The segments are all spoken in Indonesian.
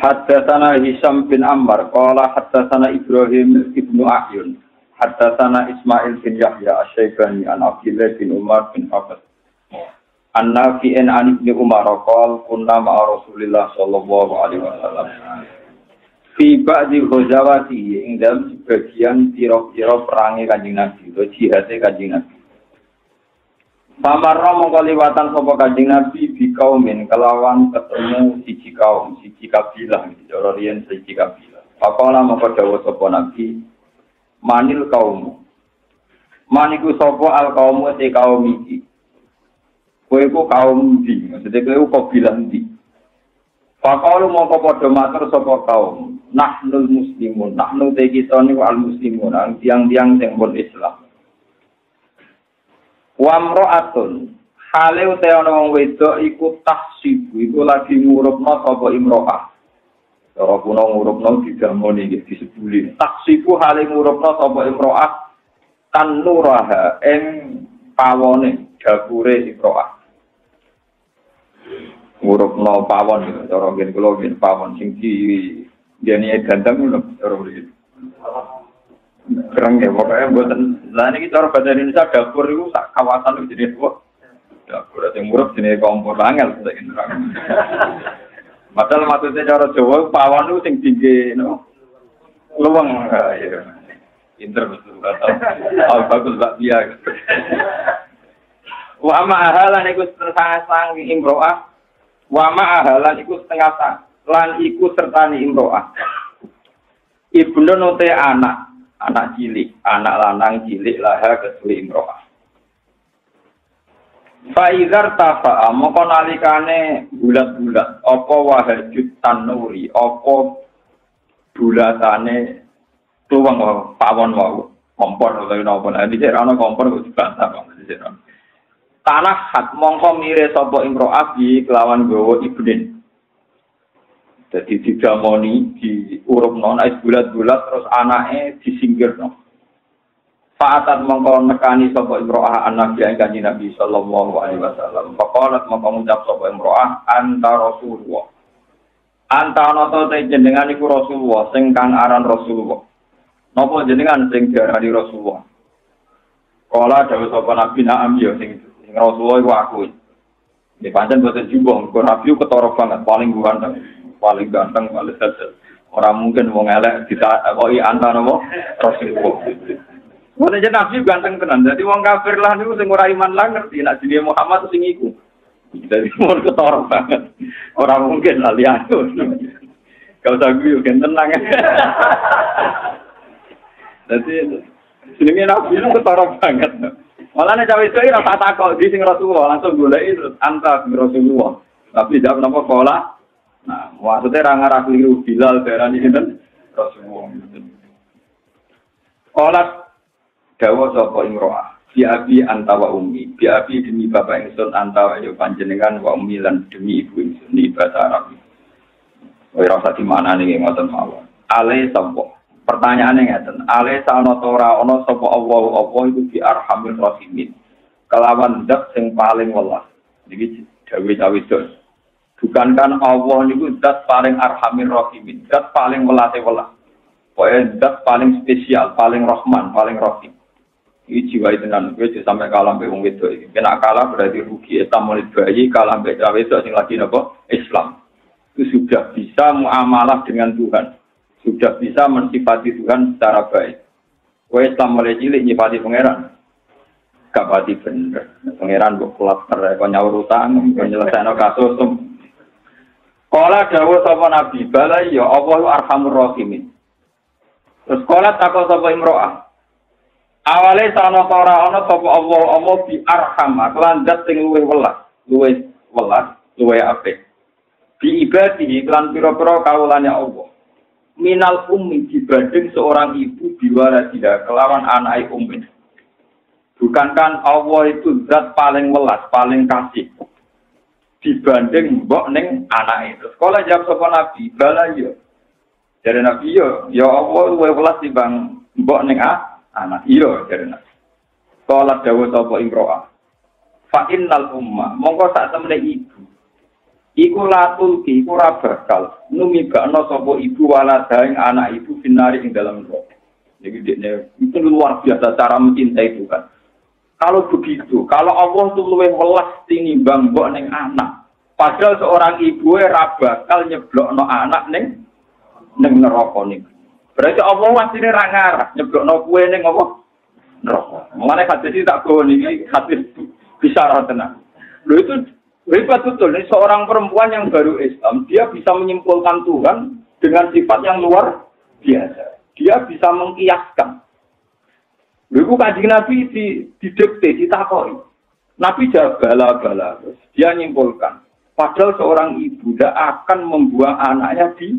Haddatsana Hisam bin Ammar qala haddatsana Ibrahim ibnu Ahyun haddatsana Ismail bin Yahya Asy-Syaibani an Abdullah bin Umar bin Hafs An-Nafi'in an Ibnu Umar qala kunna ma'a Rasulillah sallallahu alaihi wasallam fi ba'di ghazawati ing dalam sebagian pira-pira perange Kanjeng Nabi utawa jihad Kanjeng Nabi. Pamarra mongko liwatan sapa Kanjeng Nabi bi kaumin kelawan ketemu siji kaum, siji kabilah, cara riyen siji kabilah. Faqala mongko dawuh sapa Nabi, manil kaum. Maniku sapa al kaum te kaum iki. Kowe ku kaum ndi? Maksudnya kowe kabilah ndi? Faqalu mongko padha matur sapa kaum, nahnul muslimun, nahnu te kita niku al muslimun, tiang-tiang sing pun Islam. Wa mra'atun hale uta ana wong wedok iku tahsibu iku lagi ngurupna sapa imro'ah. Cara kuna ngurupna didamoni nggih disebuli. Tahsibu hale ngurupna sapa imro'ah kan nuraha ing pawone dapure imro'ah. Ngurupna pawon iki cara ngen kula ngen pawon sing di jane gandeng lho cara iki. Kereng ya, pokoknya buatan. Lah ini cara bahasa Indonesia dapur itu sak kawasan itu jenis apa? Dapur yang murah jenis kompor angel. Padahal maksudnya cara Jawa pawon itu yang tinggi, luang. Pinter betul. Bagus Mbak Bia. Wa ma'ahalan iku setengah sang imro'ah. Wa ma'ahalan iku setengah sang. Lan iku sertani imro'ah. Ibnu note anak cilik, anak lanang cilik laha kesuli imro'ah. Fa'idhar tafa'a, maka nalikane bulat-bulat, apa wahajud tanuri, apa bulatane tuwang pawon wau, kompor, atau apa, nanti serana kompor, kok dibantah, tanah hat, mongko mire sapa imro'ah di kelawan gawa ibnin. Jadi didamoni, diurupno, naik bulat-bulat, terus anaknya disingkirno. Fa'atat mongko nekani sapa imro'ah anak yang Kanjeng Nabi sallallahu alaihi wasallam. Faqalat mongko ngucap sapa imro'ah anta Rasulullah. Anta ana ta jenengan iku Rasulullah sing kang aran Rasulullah. Napa jenengan sing diarani Rasulullah? Kala dawuh sapa Nabi na'am ya sing Rasulullah iku aku. Ini pancen boten jumbong, kok Nabi ketara banget paling ganteng, paling sesel. Orang mungkin wong elek ditakoki antara apa? Rasulullah. Wong jeneng Nabi ganteng tenan. Dadi wong kafir lah niku sing ora iman lah ngerti nek jenenge Muhammad sing iku. Dadi mun ketara banget. Orang mungkin lah lihat. Kau tak guyu kan tenang. Dadi jenenge Nabi itu ketara banget. Malah nek cawe iki ora takok di sing Rasulullah langsung goleki terus anta Rasulullah. Tapi jawab napa kala? Nah, maksudnya rangar keliru Bilal darani sinten Rasulullah. Olat dawa sapa imro'ah, bi abi anta wa ummi, bi abi demi bapak ingsun anta wa panjenengan wa ummi lan demi ibu ingsun di bahasa Arab. Ora usah dimanani nggih ngoten mawon. Ale sapa? Pertanyaane ngeten, ale sana ora ana sapa Allah iku bi arhamir rahimin. Kelawan zat sing paling welas. Iki dawuh itu. Bukankan Allah niku zat paling arhamir rahimin, zat paling welas. Pokoke zat paling spesial, paling rahman, paling rahim. Iki jiwa tenan kowe sampai kalah mbek wong wedok iki. Kena kalah berarti rugi Islam mulai bayi kalah mbek cawe wedok sing lagi napa? Islam. Itu sudah bisa muamalah dengan Tuhan. Sudah bisa mensifati Tuhan secara baik. Kowe Islam mulai cilik nyifati pangeran. Gak pati bener. Pangeran kok plaster kok nyaur utang, kok nyelesaino kasus. Kala dawuh sapa Nabi, bala ya Allahu arhamur rahimin. Terus kala takon sapa imro'ah. Awale sana ora ana sapa Allah bi arham, lan zat sing luwih welas, luwih apik. Bi ibadihi lan pira-pira kawulane Allah. Minal ummi dibanding seorang ibu biwaladiha kelawan anake ummi. Bukankan Allah itu zat paling welas, paling kasih. Dibanding mbok ning anake. Terus kala jawab sapa Nabi, bala ya. Jare Nabi ya Allah luwih welas timbang mbok ning anak. Iya jare Nabi. Kala dawuh sapa imro'ah. Fa innal umma, mongko sak temene ibu. Iku latul ki iku ora bakal numibakno sapa ibu walada ing anak ibu binari ing dalam neraka. Jadi itu luar biasa cara mencintai itu kan. Kalau begitu, kalau Allah tuh luwih welas tinimbang mbok ning anak. Padahal seorang ibu ora bakal nyeblokno anak ning neraka ning. Berarti Allah wasine ra ngarah nyeblokno kowe ning apa? Neraka. Mulane hadis iki tak go niki hadis bicara tenan. Lho itu hebat betul nih seorang perempuan yang baru Islam, dia bisa menyimpulkan Tuhan dengan sifat yang luar biasa. Dia bisa mengkiaskan. Lalu Kanjeng Nabi didikte, ditakoi. Nabi jawab bala-bala. Dia menyimpulkan. Padahal seorang ibu tidak akan membuang anaknya di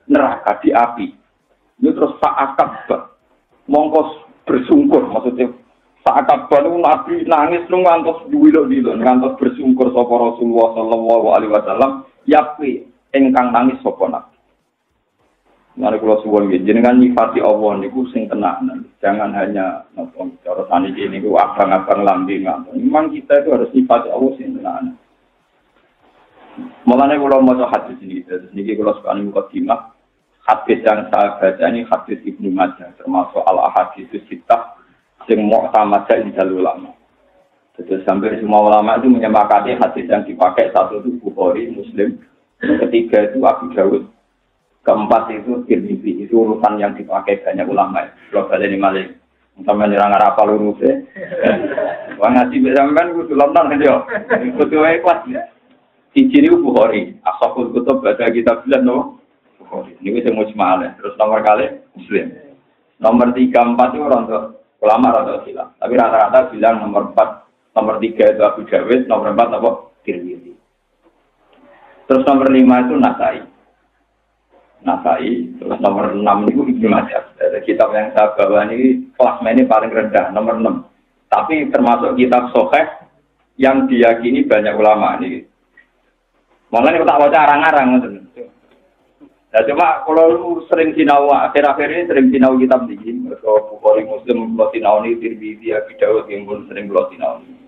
neraka, di api. Ini terus saakabah. Mongkos bersungkur, maksudnya saakabah itu Nabi nangis lu ngantos duwilo-dilo, ngantos bersungkur sapa Rasulullah sallallahu alaihi wasallam, yapi engkang nangis sapa Nabi. Mari kula suwun nggih jenengan nyifati Allah niku sing tenanan. Jangan hanya napa cara saniki niku abang-abang lambingan. Memang kita itu harus nyifati Allah sing tenanan. Mulane kula maca hadis ini, terus niki kula sekali mukadimah. Hadis yang saya baca ini hadis Ibnu Majah, termasuk al-ahadits sittah sing mu'tamad di jalur ulama. Jadi hampir semua ulama itu menyepakati hadis yang dipakai satu itu Bukhari, Muslim, ketiga itu Abu Dawud. Keempat itu Tirmidzi, itu urutan yang dipakai banyak ulama. Kalau ada ini malah, sama nyerang apa lurusnya. Wah ngaji bersama kudu lontar aja. Kudu kelas. Siji niku Bukhari, Ashhabul Kutub baca kitab bilan no. Bukhari. Niku sing mujmal. Terus nomor kali Muslim. Nomor 3, 4 itu ulama rada silang. Tapi rata-rata bilang nomor 4, nomor 3 itu Abu Dawud, nomor 4 apa? Tirmidzi. Terus nomor 5 itu Nasai, terus nomor 6 itu Ibnu Majah. Kitab yang saya bawa ini kelasnya paling rendah, nomor 6. Tapi termasuk kitab Sahih yang diyakini banyak ulama ini. Makanya kita baca arang-arang. Nah, cuma kalau sering sinau akhir-akhir ini sering sinau kitab ini, kalau Bukhari Muslim kalau sinau ini Tirmidzi Abu Dawud yang pun sering kalau sinau ini.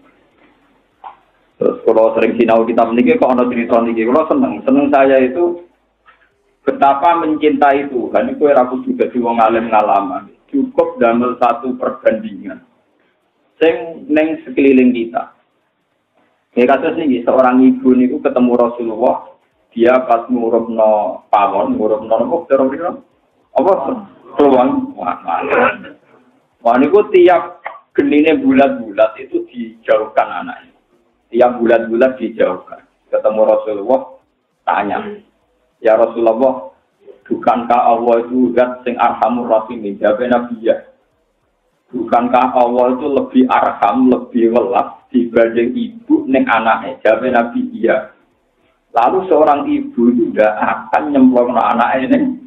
Terus kalau sering sinau kitab ini, kalau ada cerita ini, kalau seneng saya itu betapa mencintai Tuhan itu aku juga di wong alim ngalaman. Cukup damel satu perbandingan. Sing neng sekeliling kita. Kayak kasus ini seorang ibu niku ketemu Rasulullah, dia pas ngurupno pawon, ngurupno apa peluang wah niku tiap genine bulat-bulat itu dijauhkan anaknya. Tiap bulat-bulat dijauhkan. Ketemu Rasulullah tanya, ya Rasulullah, bukankah Allah itu zat sing arhamur rahimin? Jawab Nabi ya. Bukankah Allah itu lebih arham, lebih welas dibanding ibu ning anaknya? Jawab Nabi iya. Lalu seorang ibu itu tidak akan nyemplung anaknya ning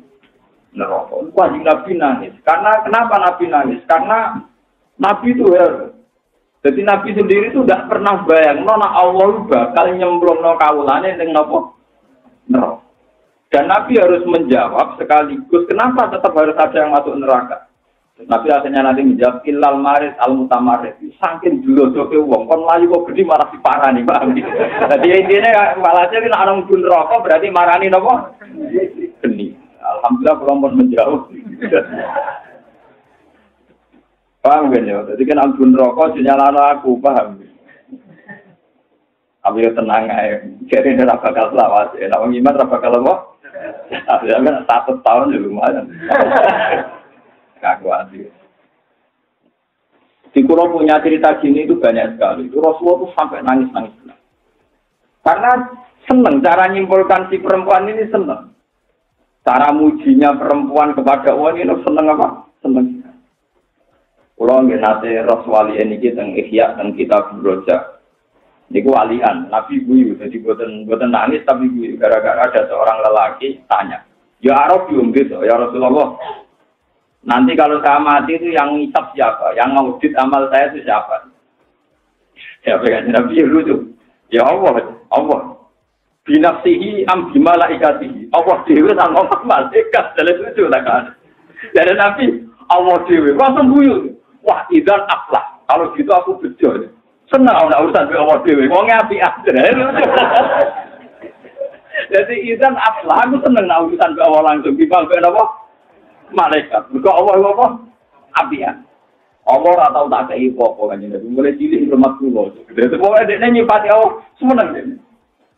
neraka. Wajib Nabi nangis. Karena kenapa Nabi nangis? Karena Nabi itu jadi Nabi sendiri itu tidak pernah bayang Allah bakal nyemplung kawulane ning napa? Neraka. Dan Nabi harus menjawab sekaligus kenapa tetap harus ada yang masuk neraka. Nabi akhirnya nanti menjawab illal marid al mutamarid. Saking julodoke wong kon mlayu kok gede marah diparani, paham gitu. Jadi intine walase nek ana mlebu neraka berarti marani napa? Geni. Alhamdulillah kula pun menjawab. Paham kan ya? Jadi kan mlebu neraka dinyalano aku, paham. Tapi tenang ae. Jadi ora bakal selawat. Nek wong iman ora bakal apa? Ya kan 1 tahun ya lumayan. Kaku hati. Di Kulo punya cerita gini itu banyak sekali. Itu Rasulullah itu sampai nangis-nangis. Karena senang cara nyimpulkan si perempuan ini senang. Cara mujinya perempuan kepada Allah ini senang apa? Senang. Kulo nggih nate Rasulullah ini kita Ihya dan Kitab Roja. Niku walian, Nabi guyu, jadi buatan nangis tapi guyu. Gara-gara ada seorang lelaki tanya, ya Arab belum gitu, ya Rasulullah. Nanti kalau saya mati itu yang ngisap siapa? Yang ngaudit amal saya itu siapa? Ya kan Nabi lucu. Ya Allah. Binafsihi am bimalaikatihi. Allah dewe sama malaikat, dalam lucu lah kan. Dari Nabi Allah dewe, langsung guyu. Wah, idan aflah. Kalau gitu aku bejo. Senang ana urusan karo Allah dhewe. Wong apik aja. Jadi izan aflah aku seneng nak urusan ke Allah langsung dibanggain apa? Malaikat. Kok Allah apa? Apian. Allah ora tau tak kei apa kan jadi mulai cilik hormat kula. Jadi pokoke dekne nyipati Allah seneng dene.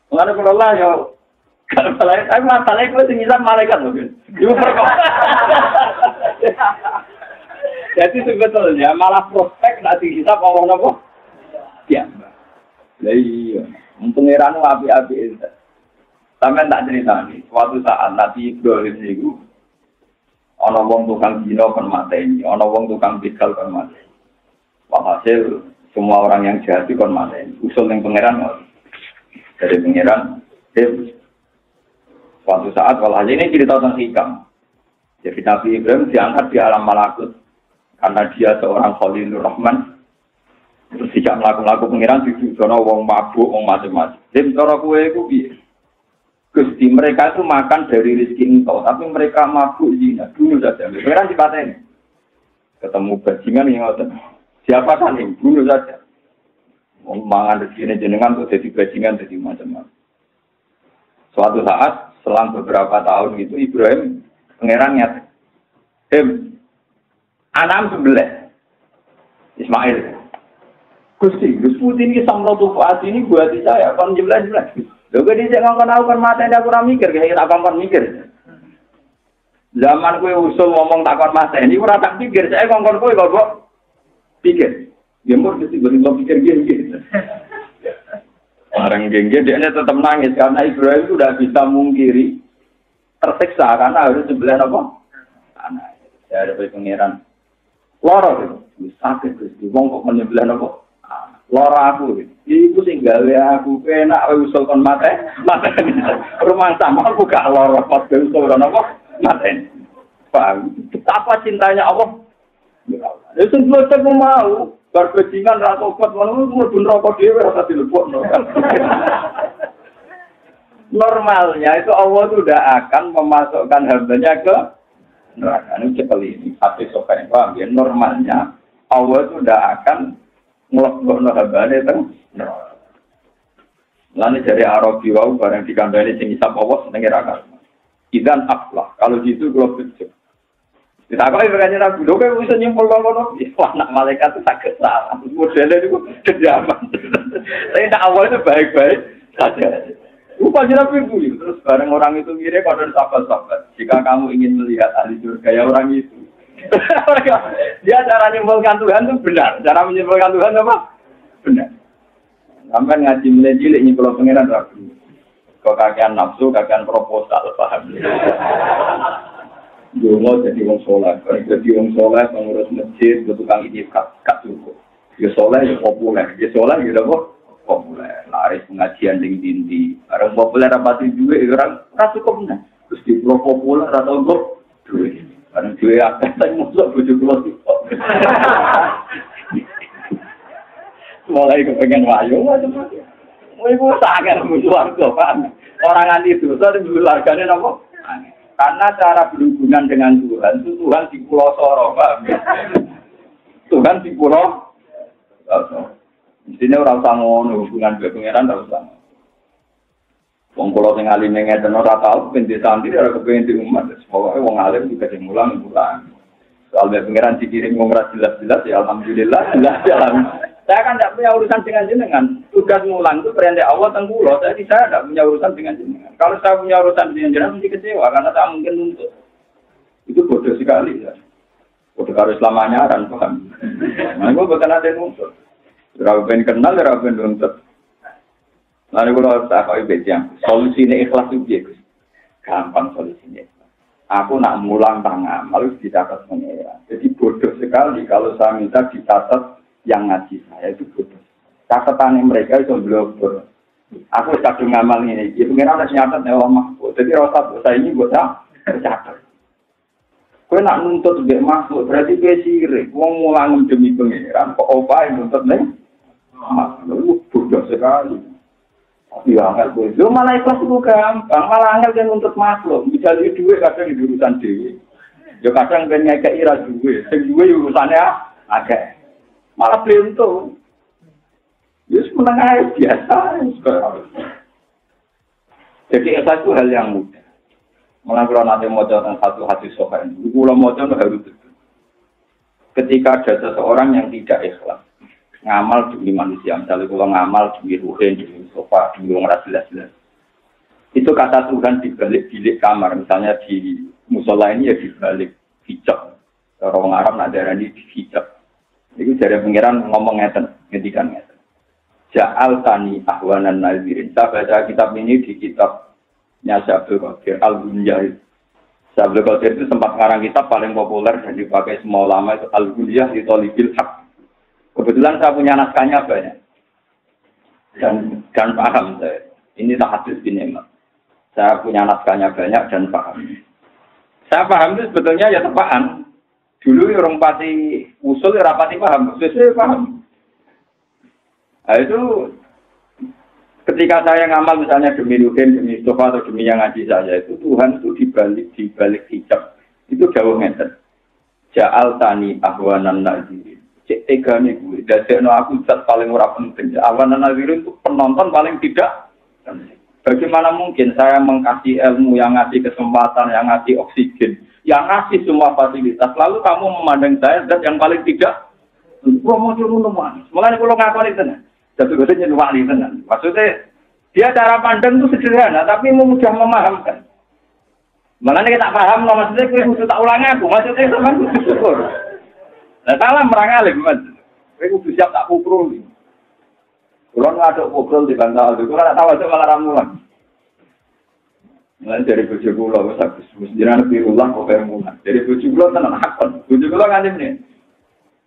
Mulane kula lah yo kalau malaikat aku masalah iku sing izan malaikat lho. Jadi sebetulnya malah prospek nanti kita ngomong apa? Ya. Lah iya, pengiran api-api itu. Sampai tak cerita nih, suatu saat Nabi Ibrahim itu ana wong tukang zina kon mateni, ana wong tukang begal kon mateni. Walhasil semua orang yang jahat kon mateni. Usul yang pengiran dari pengiran suatu saat walhasil ini cerita tentang hikam. Jadi Nabi Ibrahim diangkat di alam malakut. Karena dia seorang Khalilur Rahman, terus tidak melakukan pengiran di sana wong mabuk, wong macam-macam. Dem cara kowe iku piye? Gusti mereka itu makan dari rezeki engkau, tapi mereka mabuk zina. Bunuh saja. Pengiran dipateni. Ketemu bajingan yang ngoten. Siapa kan yang bunuh saja. Wong mangan rezeki jenengan kok jadi bajingan jadi macam-macam. Suatu saat selang beberapa tahun itu Ibrahim pengiran nyata. Anam sebelah Ismail. Gusti, Gus Putin ini samrotu Fuad ini buat saya, kon jelas-jelas. Lho kok dhisik ngongkon aku kan mate aku ora mikir, kayak tak kon mikir. Zaman kowe usul ngomong tak kon mate ini ora tak pikir, saya ngongkon kowe kok pikir. Ya mur mesti berubah pikir gini. Orang geng-geng dia tetap nangis karena Ibrahim itu udah bisa mungkiri tersiksa karena harus sebelah apa? Anak. Ya ada pengiran. Loro itu sakit Gusti wong kok menyebelah apa? Loro aku. Iku sing gawe aku enak usul kon mate. Rumah sama aku gak loro pas usul kon apa? Mate. Paham? Betapa cintanya Allah. Ya sing bocah mau bar bajingan ra tobat ngono mlebu neraka dhewe ora dilebokno. Normalnya itu Allah itu udah akan memasukkan hambanya ke neraka. Ini cekel ini, hati sopan yang paham ya. Normalnya, Allah itu tidak akan ngelok-ngelok hambanya itu neraka. Lalu dari Arabi wau, barang dikandani sing isap Allah, senengnya raka. Idan aflah, kalau gitu kalau betul. Ditakoi berkanya Nabi, lho kayak bisa nyimpul kalau wah nak malaikat itu sakit salah. Modelnya itu kejaman. Tapi nak awal itu baik-baik saja. Lupa Nabi itu, terus bareng orang itu kira pada sahabat-sahabat. Jika kamu ingin melihat ahli surga ya orang itu. Dia cara menyimpulkan Tuhan itu benar. Cara menyimpulkan Tuhan apa? Benar. Sampai ngaji mulai cilik nyimpul pengiran Rabi. Kok kakean nafsu, kakean proposal, paham. Dulu jadi wong soleh, jadi wong soleh pengurus masjid, tukang ini gak cukup. Ya soleh ya populer, ya soleh gitu kok populer. Laris pengajian tinggi, orang populer apa sih juga orang cukup nih. Terus di pro populer atau kok duit, orang duit apa? Saya masuk bujuk lagi. Mulai kepengen wayo macam-macam. Ibu sangat keluarga, Pak. Orang anti dosa dan keluarganya apa? Karena cara berhubungan dengan Tuhan itu Tuhan di Pulau Soro, Pak. Tuhan di Pulau Soro. Di sini orang sangon hubungan dengan pangeran orang sangon. Wong pulau sing alim ngeten ora tau pengen santri ora kepengin di umat. Pokoke wong alim juga dimulang. Soal pangeran dikirim wong ra jelas-jelas ya alhamdulillah jelas ya. Saya kan tidak punya urusan dengan jenengan. Tugas ngulang itu perintah Allah tenggulo. Saya tidak punya urusan dengan jenengan. Kalau saya punya urusan dengan jenengan, mesti kecewa karena saya mungkin nuntut. Itu bodoh sekali ya. Bodoh harus lamanya dan paham. Nah, gue bukan ada nuntut. Berapa pengen kenal, berapa pengen nuntut. Lalu kalau harus aku yang solusinya ikhlas itu gampang solusinya. Aku nak mulang tangan, lalu dicatat mengira. Jadi bodoh sekali kalau saya minta dicatat. Yang ngaji saya itu bodoh. Catatan mereka itu blogger. Aku kadung ngamal ini. Ya pengen ada nyatet ya Allah. Jadi rasa saya ini buat catat. Kau nak nuntut sebagai makhluk berarti kau sirik. Kau ngulang demi pengiran. Kok apa yang nuntut nih? Makhluk bodoh sekali. Ya angel kau. Malah ikhlas itu gampang. Malah angel yang nuntut makhluk. Bisa di duit kadang di urusan dewi. Ya kadang pengen ngekei ira duit. Sing duit urusannya agak. Malah belentung. Yus menengah biasa. Jadi ikhlas itu hal yang mudah. Malah kalau nanti mau tentang satu hadis sohail, kalau mau harus betul. Ketika ada seseorang yang tidak ikhlas, ngamal demi manusia, misalnya kalau ngamal demi ruhen, demi sofa, demi orang jelas-jelas. Itu kata Tuhan di balik bilik kamar, misalnya di musola ini ya di balik hijab. Orang Arab nak darah ini di hijab. Itu dari pengiran ngomong ngeten, ngendikan ngeten. Ja'al tani ahwanan nazirin. Saya baca kitab ini di kitabnya Syabdul Qadir Al-Bunyah. Syabdul Qadir itu sempat ngarang kitab paling populer dan dipakai semua ulama itu Al-Bunyah di Tholibil Haq. Kebetulan saya punya naskahnya banyak. Dan paham saya. Ini tak hadis bin Imam. Saya punya naskahnya banyak dan paham. Saya paham itu sebetulnya ya tepaan. Dulu orang pati usul ya rapati paham. Saya paham. Nah itu ketika saya ngamal misalnya demi Ruhin, demi Mustafa atau demi yang ngaji saya itu Tuhan itu dibalik hijab itu jauh ngeten. Ja'al tani ahwanan nazirin. Cek tegane gue. Dadekno aku zat paling ora penting. Ahwanan nazirin itu penonton paling tidak. Bagaimana mungkin saya mengkasih ilmu yang ngasih kesempatan, yang ngasih oksigen, yang ngasih semua fasilitas, lalu kamu memandang saya zat yang paling tidak. Promosi rumah. Mulane kula ngakoni tenan. Jatuh-jatuh jadi wali tenan. Maksudnya, dia cara pandang itu sederhana, tapi mudah memahamkan. Malah kita tak paham, maksudnya kita harus tak ulang aku. Maksudnya sama harus syukur. Nah, salah merangkali, maksudnya. Kita harus siap tak pukul. Kalau nggak ada pukul di bantal, kalau nggak tahu itu malah ramuan. Mulai dari bujuk gula, mesti nanti ulang kok ramuan. Dari bujuk gula tenang hakon. Bujuk gula kan ini.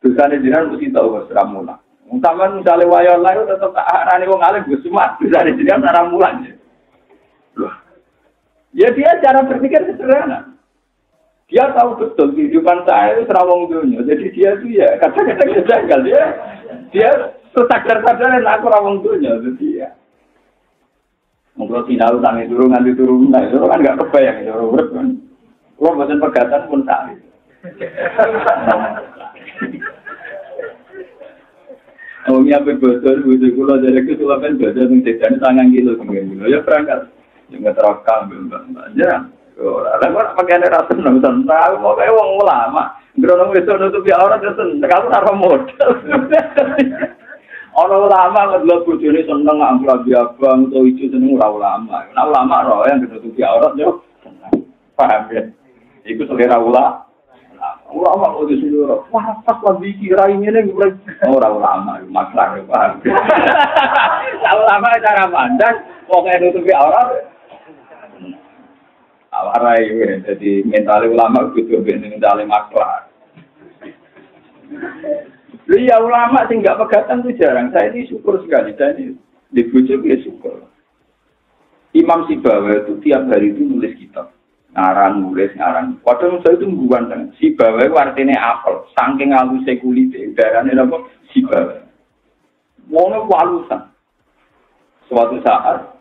Dosa ini jiran mesti tahu ramuan. Sama misalnya wayang lain tetap tak arani wong alim gue semat bisa dia cara mulanya. Ya dia cara berpikir sederhana. Dia tahu betul kehidupan saya itu serawong dunia. Jadi dia itu ya kata-kata janggal dia sadar-sadar aku rawong dunia jadi ya. Kalau final tangi turun nanti turun kan nggak kebayang ya urut kan. Kalau badan pegatan pun tak. Awalnya apa bocor kulo dari itu kan bocor yang tidak tangan kilo kemudian ya berangkat yang terakam aja. Orang pakai rasa nonton tahu mau kayak uang ulama. Gerong itu nutup ya orang itu kalau taruh modal. Orang ulama kalau bocor ini seneng ambil abang atau itu seneng ulama. Nah ulama roh yang nutup ya orang yo paham ya. Itu selera ulama. Ulama kok di sini orang, wah pas lagi kira ini nih orang ulama masalah paham. Ulama cara pandang, pokoknya nutupi orang. Awarai, jadi mental ulama itu mental masalah. Iya ulama sih nggak pegatan tuh jarang. Saya ini syukur sekali, saya ini dibujuk ya syukur. Imam Sibawa itu tiap hari itu nulis kitab. Nulis ngarang. Padahal saya itu mengganteng. Si bawa itu artinya apel. Saking halusnya kulitnya. Darahnya apa? Si bawa. Wongnya walusan. Suatu saat,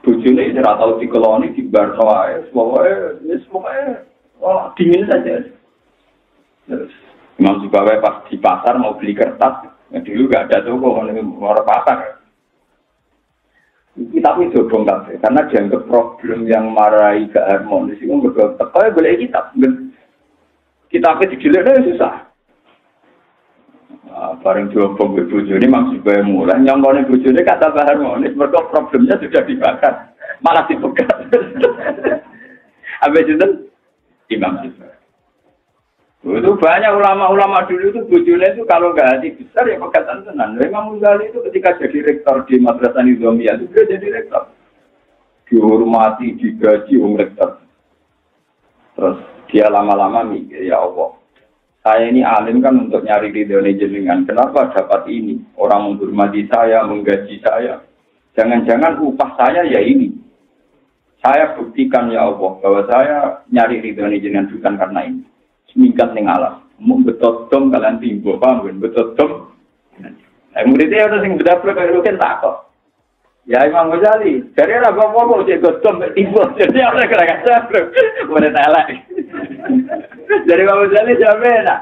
bujurnya itu ratau di koloni, di bar soal. Pokoknya, dingin saja. Terus, Imam Sibawa pas di pasar mau beli kertas. Dulu gak ada toko, mau pasar. Kitab itu bongkar karena dianggap problem yang marahi keharmonis itu berkata boleh kitab kitabnya dijeleknya susah. Bareng diobong bojo ini maksud gue mulai nyongkone bojo ini kata harmonis mereka problemnya sudah dibakar malah dipegat. Habis itu Imam Sibawa. Itu banyak ulama-ulama dulu itu bojone itu kalau nggak hati besar ya pegatan tenan. Imam Ghazali itu ketika jadi rektor di Madrasah Nizamiyah itu dia jadi rektor. Dihormati, digaji rektor. Terus dia lama-lama mikir, ya Allah, saya ini alim kan untuk nyari ridhonya jenengan. Kenapa dapat ini? Orang menghormati saya, menggaji saya. Jangan-jangan upah saya ya ini. Saya buktikan ya Allah bahwa saya nyari ridhonya jenengan bukan karena ini. Mingkat ning alam, mau betot dom kalian timbo, paham kan? Betot dom. Muridnya ada sing bedaplek kaya rukin tak kok. Ya Imam Ghazali, dari apa-apa cek betot timbo, jadi apa kira-kira bedaplek, boleh telek. Dari Imam Ghazali jawabnya,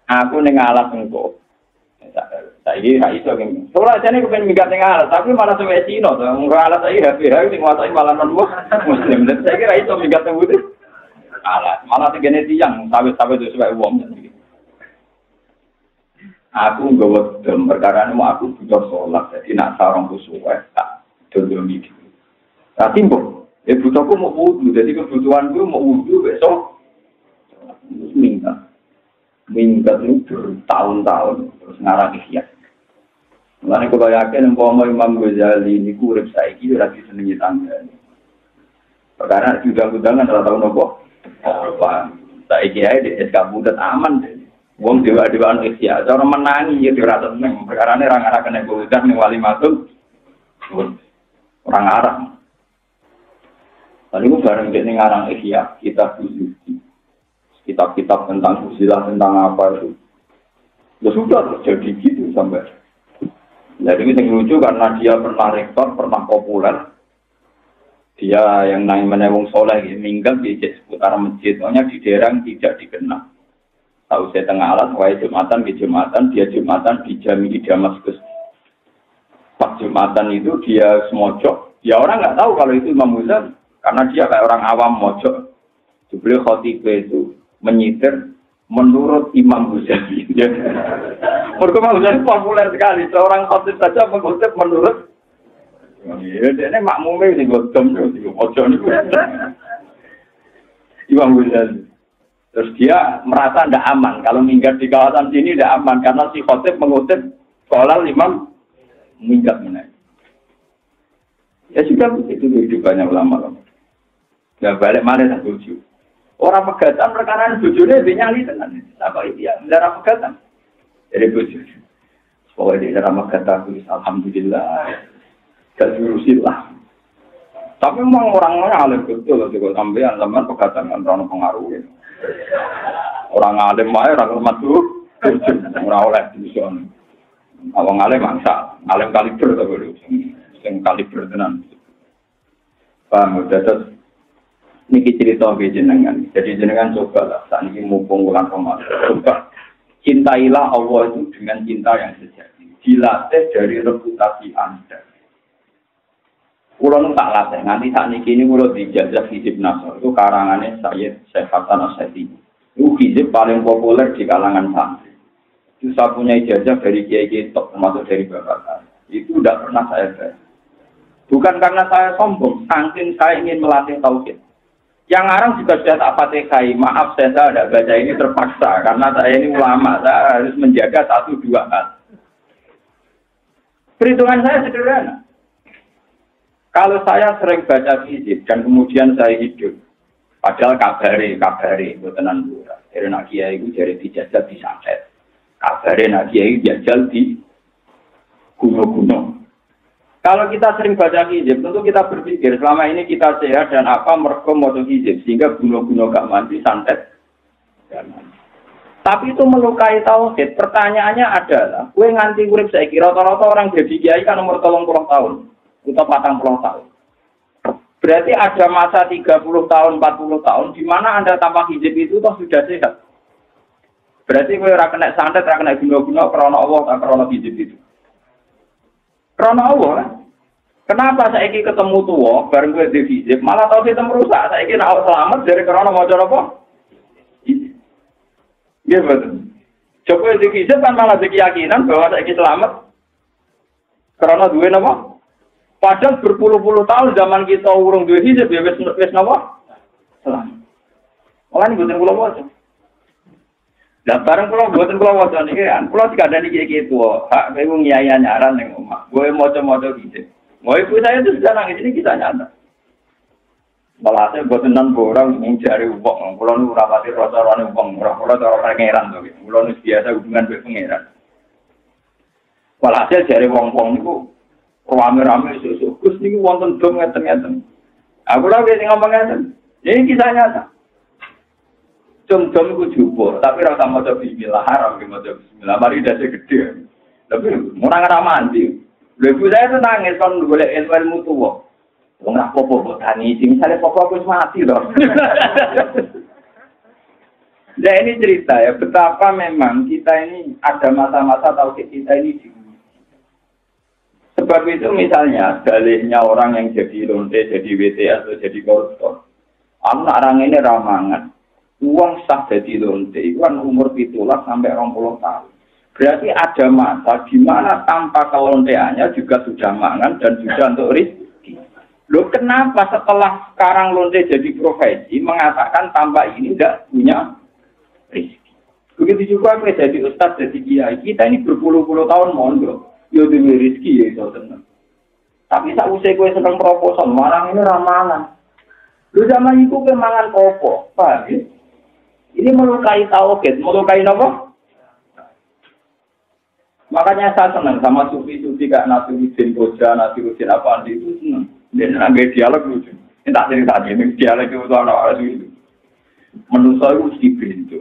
aku ning alam engko. Saiki ra iso kan. Ora jane kepen minggat ning alat, tapi malah sampe Cina to. Ora alat saiki HP sing nguasai malah non muslim. Dan saiki ra iso minggat nang putih. Alat, malah tegene tiyang sawit-sawit wis wae wong. Aku nggawa dem perkara mau aku butuh sholat, jadi nak sarong kusuwe tak dodol iki. Tapi mbok, butuhku mau wudu, jadi kebutuhanku mau wudu besok. Minggat itu bertahun-tahun terus ngarang ikhya. Mulane kula yakin umpama Imam Ghazali niku urip saiki ora disenengi tanggane. Perkara udang-udangan ora tau nopo. Apa? Saiki ae SK budet aman deh. Wong dewa-dewaan ikhya, cara menangi ya ora seneng. Perkarane ra ngarahken udan ning wali maksud. Orang arah. Lalu bareng ning ngarang ikhya, kita suci. Kitab-kitab tentang usilah, tentang apa itu. Ya sudah terjadi gitu sampai. Jadi ini lucu karena dia pernah rektor, pernah populer. Dia yang namanya wong soleh, minggat di seputar masjid. Soalnya di daerah yang tidak dikenal. Tahu saya tengah alat, wahai Jumatan, dia Jumatan di Jami di Damaskus. Pas Jumatan itu dia semojok. Ya orang nggak tahu kalau itu Imam Ghazali. Karena dia kayak orang awam mojok. Beliau khotibah itu menyitir menurut Imam Ghazali. Menurut Imam Ghazali populer sekali. Seorang khotib saja mengutip menurut. Ya, dia makmumnya di godom, di pojok ini. Imam Ghazali. Terus dia merasa tidak aman. Kalau minggat di kawasan sini tidak aman. Karena si khotib mengutip sekolah Imam minggat menaik. Ya sudah, itu kehidupannya ulama-ulama. Ya balik mana tak tuju. Orang pegatan perkara bojone dinyali tenan. Apa itu ya? Darah pegatan. Jadi bojo. Pokoknya di darah pegatan alhamdulillah. Terjurusilah. Tapi memang orang-orang alim betul kalau sampean zaman pegatan kan ora pengaruh. Orang alim wae ora hormat tuh. Ora oleh dison. Awang alim mangsa, alim kaliber ta lho. Sing kaliber tenan. Paham dados niki cerita jenengan. Jadi jenengan cobalah saat ini mumpung bulan Ramadan. Coba cintailah Allah itu dengan cinta yang sejati. Dilatih dari reputasi Anda. Kulo nu tak latih. Nanti saat ini kulo dijajah hizib Nasr. Itu karangannya Syekh Hasan Asy'ari. Itu hizib paling populer di kalangan santri. Itu saya punya ijazah dari kiai-kiai top termasuk dari bapak saya. Itu tidak pernah saya baca. Bukan karena saya sombong, saking saya ingin melatih tauhid. Yang ngarang juga sudah tak fatihai. Maaf saya tidak baca ini terpaksa karena saya ini ulama, saya harus menjaga 1-2 hal. Perhitungan saya sederhana. Kalau saya sering baca hizib dan kemudian saya hidup, padahal kabari, tenan pura. Dari nak kiai itu jadi dijajal di santet. Kabari nak kiai jajal di gunung-gunung. Kalau kita sering baca hizib, tentu kita berpikir selama ini kita sehat dan apa mergo maca hizib sehingga gunung-gunung gak mandi santet. Tapi itu melukai tauhid. Pertanyaannya adalah, kowe nganti urip saiki rata-rata orang jadi kiai kan umur 30 tahun atau 40 tahun. Berarti ada masa 30 tahun, 40 tahun di mana Anda tanpa hizib itu toh sudah sehat. Berarti kowe ora kena santet, ora kena gunung-gunung krana Allah ta krana hizib itu. Karena Allah, kenapa saya ingin ketemu tua, bareng gue di hizib, malah tahu kita merusak. Saya ingin awal selamat dari karena mau apa? Iya betul. Coba di hizib kan malah di keyakinan bahwa saya ingin selamat. Karena dua nama. Padahal berpuluh-puluh tahun zaman kita urung dua hizib, ya wes nama. Selamat. Malah ini bukan pulau wajah. Dan bareng buatan pulau wajah ini kan, pulau tidak ada nih kayak gitu. Hak saya ngiaya nyaran yang rumah. Gue moco-moco gitu. Mau ibu saya itu sudah nangis ini kita nyata. Malah saya buatan nan borang mencari uang. Pulau nu rapati rasa-rasa uang. Pulau cara pangeran tuh. Pulau nu biasa hubungan dengan pangeran. Malah saya cari uang-uang itu rame-rame susu. Gus ini wonten dom ngeten-ngeten. Aku lagi ngomong ngeten. Ini kisah nyata. Jom-jom itu jubur, tapi rasa maca bismillah haram maca bismillah. Mari dasi gede. Tapi orang ramanti. Ibu saya itu nangis kan golek ilmu tuwa. Wong apa-apa tani, misalnya pokok wis mati to. Nah ini cerita ya, betapa memang kita ini ada masa-masa tauhid kita ini diuji. Sebab itu misalnya dalihnya orang yang jadi lonte, jadi WT atau jadi koruptor. Anak orang ini ramangan. Uang sah jadi lonte, kan umur 17 sampai 20 tahun. Berarti ada masa di mana tanpa kelonteannya juga sudah mangan dan sudah untuk rezeki. Loh kenapa setelah sekarang lonte jadi profesi mengatakan tanpa ini tidak punya rezeki? Begitu juga kita jadi ustaz, jadi kiai. Kita ini berpuluh-puluh tahun mondok. Yo demi rezeki ya itu tenang. Tapi saat usia gue sedang proposal, marang ini ramalan. Lu zaman itu gue mangan kopo, paham ya? Ini melukai tauhid, melukai apa? Makanya saya senang sama sufi-sufi kayak Nasiruddin Koja, Nasiruddin Apandi itu senang. Dan agak dialog lucu. Ini tak cerita aja, ini dialog itu orang-orang itu. Manusia itu mesti pintu.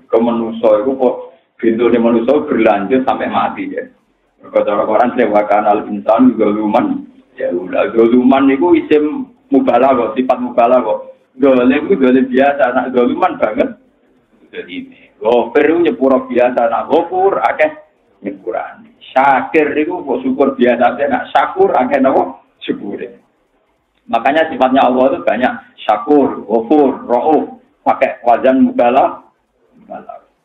Ke manusia itu kok pintunya manusia berlanjut sampai mati ya. Kalau orang sewakan al-insan juga luman. Ya udah, luman itu isim mubalaghah, sifat mubalaghah. Golem itu golem biasa, nak luman banget. Jadi ini, ghafir itu nyepura biasa, nak ghafur akeh nyepuran. Syakir itu kok syukur biasa, nak syakur akeh napa syukur. Makanya sifatnya Allah itu banyak syakur, ghafur, rauf, pakai wazan mubalaghah.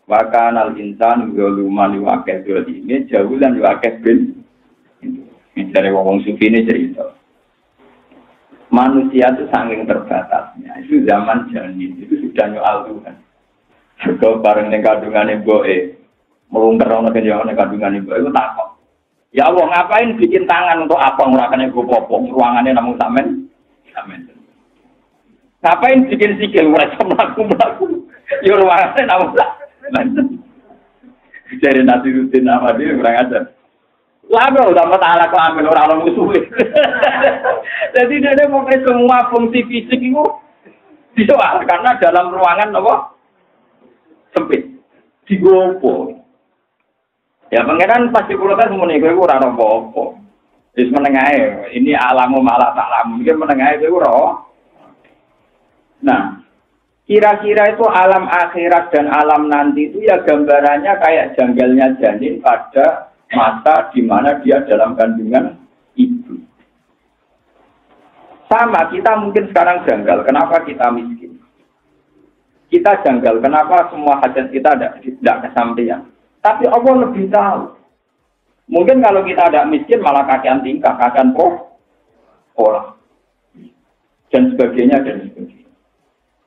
Bahkan al-insan zaluman wakil ini jauh dan wakil bin. Ini dari wong sufi ini cerita. Manusia itu saking terbatasnya. Itu zaman janin itu sudah nyual Tuhan. Juga bareng dengan kandungan ibu melungker orang dengan kandungan ibu itu takut. Ya Allah ngapain bikin tangan untuk apa ngurakannya gue popong ruangannya namun samen. Ngapain bikin sikil mereka melaku. Ya ruangannya namun jadi Nasiruddin Apandi kurang ajar. Lalu udah masalah kelamin orang musuh. Jadi dia mau semua fungsi fisik itu disoal karena dalam ruangan apa sempit digopo. Ya pangeran pasti protes semuanya gue ora apa-apa. Wis menengae ini alamu malah tak alam mungkin menengae gue ora. Nah, kira-kira itu alam akhirat dan alam nanti itu ya gambarannya kayak janggalnya janin pada masa di mana dia dalam kandungan ibu. Sama, kita mungkin sekarang janggal. Kenapa kita miskin? Kita janggal. Kenapa semua hajat kita tidak kesampaian? Tapi Allah lebih tahu. Mungkin kalau kita ada miskin malah kakean tingkah, kakean pola. Dan sebagainya, dan sebagainya.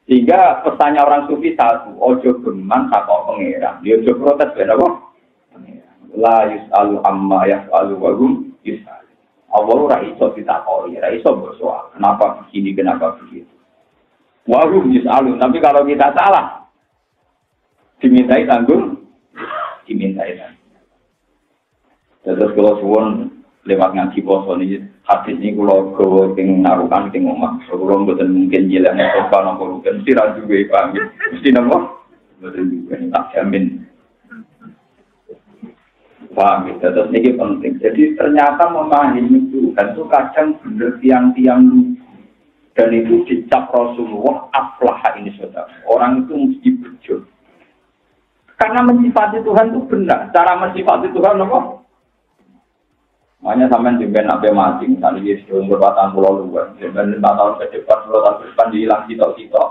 Sehingga pesannya orang sufi satu, ojo geman sakok pengeran. Dia ojo protes, kenapa? La yus'alu amma yas'alu wa hum yus'alu. Allah ora iso ditakoni, ora iso bersoal. Kenapa begini, kenapa begitu? Wa hum yus'alu. Tapi kalau kita salah, dimintai tanggung, dimintai tanggung. Terus kalau suwon lewat ngaji poso ini, hadis ini kalau gawa ing narukan ing omah, kalau mboten mungkin jelek apa napa mungkin mesti ra duwe pamit. Mesti napa? Mboten duwe tak jamin. Paham ya, terus ini penting. Jadi ternyata memahami Tuhan itu kadang benar tiang-tiang dan itu dicap Rasulullah aflaha ini saudara. Orang itu mesti berjuang. Karena mensifati Tuhan itu benar. Cara mensifati Tuhan apa? Makanya sampai juga nabi mati. Misalnya dia sudah umur 40 luar. Dan 5 tahun ke depan, 10 tahun ke depan dihilang kita-kita.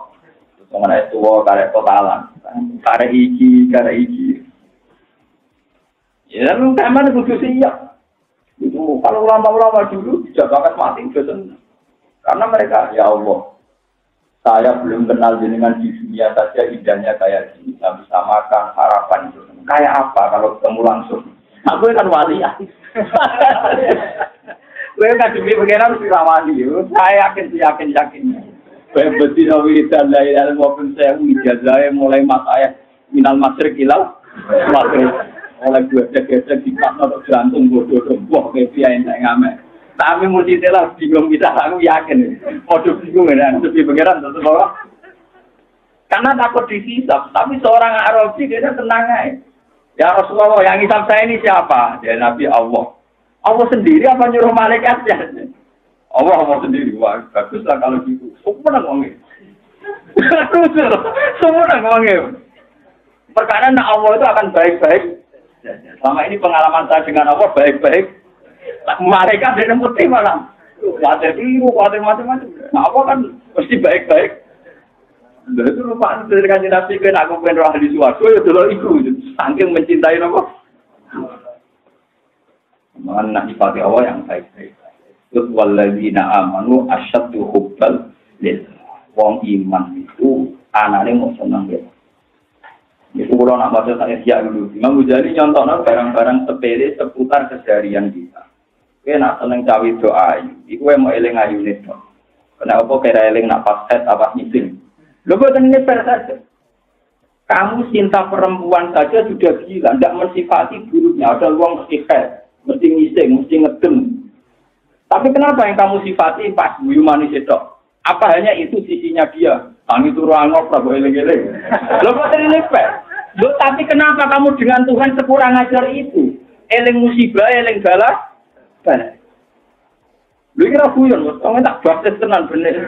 Terus mengenai tua, karek totalan. Karek iki. Ya, memang itu siap. Itu kalau ulama-ulama dulu tidak banget mati, karena mereka, ya Allah, saya belum kenal jenengan di dunia saja indahnya kayak gini, saya bisa makan, harapan itu. Kayak apa kalau ketemu langsung? Aku kan wali ya. Gue kan demi pengenan si wali. Saya yakin. Saya betina wiridan dari dalam maupun saya ijazah mulai masaya minal masrik ilau masrik. Oleh gue gesek di pasar jantung bodoh wah kayak yang saya ngamen. Tapi mesti telah bingung kita, aku yakin. Bodoh bingung ya, tapi pengiran tentu bahwa karena takut dihisap. Tapi seorang Arabi dia tenang aja. Ya Rasulullah, yang hisap saya ini siapa? Ya Nabi Allah. Allah sendiri apa nyuruh malaikatnya? Allah sendiri. Wah baguslah kalau gitu. Semua nangis. Semua nangis. Perkara nak Allah itu akan baik-baik. Selama ini pengalaman saya dengan Allah baik-baik. Mereka tidak ngerti malah. Khawatir biru, khawatir macam-macam. Nah Allah kan mesti baik-baik. Lalu itu lupa dari kanjeng Nabi kan aku pengen roh di suarga ya dulu itu. Saking mencintai apa? Mana sifat Allah yang baik-baik. Terus walladzina amanu asyaddu hubbal lil. Wong iman itu anane mau seneng ya. Itu kalau nak baca saya siap dulu. Imam Ghazali nyontohnya barang-barang sepele seputar keseharian kita. Kita nak seneng cawe doa. Iku mau eling ayune to. Kenapa kira eling nak pas head apa meeting? Lo buat ini saja. Kamu cinta perempuan saja sudah gila, tidak mensifati buruknya. Ada luang mesti head, mesti ngising, mesti ngedem. Tapi kenapa yang kamu sifati pas buyu manis itu? Apa hanya itu sisinya dia? Kami turu angop, tak boleh eling-eling. Lo buat ini Loh, tapi kenapa kamu dengan Tuhan sekurang ajar itu? Eling musibah, eling bala. Lu kira guyon, kamu tak basis tenan bener.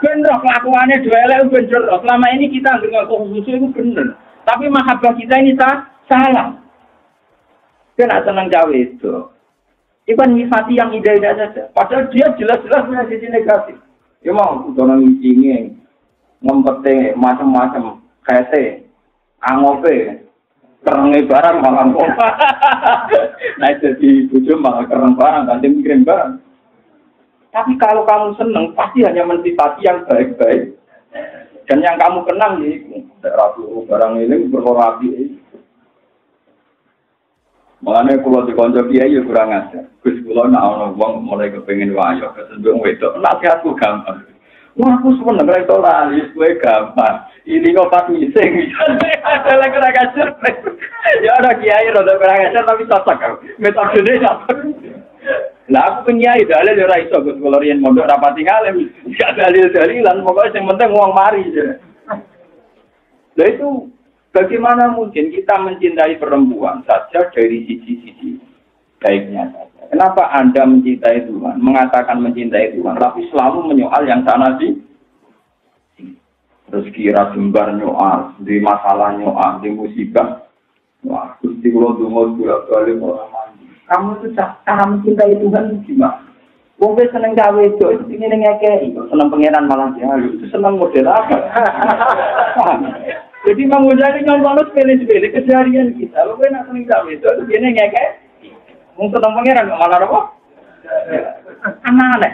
Bener, kelakuannya dua elek bener. Selama ini kita dengan khusus itu bener. Tapi mahabbah kita ini salah. Kena senang cawe itu. Iban nyifati yang ide-ide saja. Padahal dia jelas-jelas punya sisi negatif. Ya mau, udah ngicingin. Ngempete macam-macam kese, angope, kerengi barang malah kok. Nah jadi tujuh malah kereng barang, nanti mikirin barang. Tapi kalau kamu seneng, pasti hanya mensifati yang baik-baik. Dan yang kamu kenang nih, ragu barang ini berkorasi. Makanya kalau dikonco kiai ya kurang ajar. Gus kula nak ana wong mulai kepengin wayo kesendung wedok, nasihatku gampang. Wah, aku sebenarnya itu lali, gue gampang. Ini kok pas ngising, ada lagi kurang ajar. Ya ada kiai, ada kurang ajar, tapi cocok kan. Metodenya cocok. Lah aku kiai, dalil ya iso, gue kolorian mondok rapati ngalem. Gak dalil-dalilan, pokoknya yang penting uang mari. Nah itu, bagaimana mungkin kita mencintai perempuan saja dari sisi-sisi baiknya saja. Kenapa Anda mencintai Tuhan, mengatakan mencintai Tuhan, tapi selalu menyoal yang sana sih? Terus kira jembar nyoal, di masalah nyoal, di musibah. Wah, Gusti kula donga bolak-balik ora mandi. Kamu itu cara mencintai Tuhan gimana? Wong wis seneng gawe itu ingin ngekeki, seneng pangeran malah dihalu. Itu seneng model apa? Jadi Mang Ghazali nyontoh sepele-sepele keseharian kita. Lho kowe nak seneng gawe itu ngene ngekeki. Mungkin tentang pangeran malah apa? Aneh.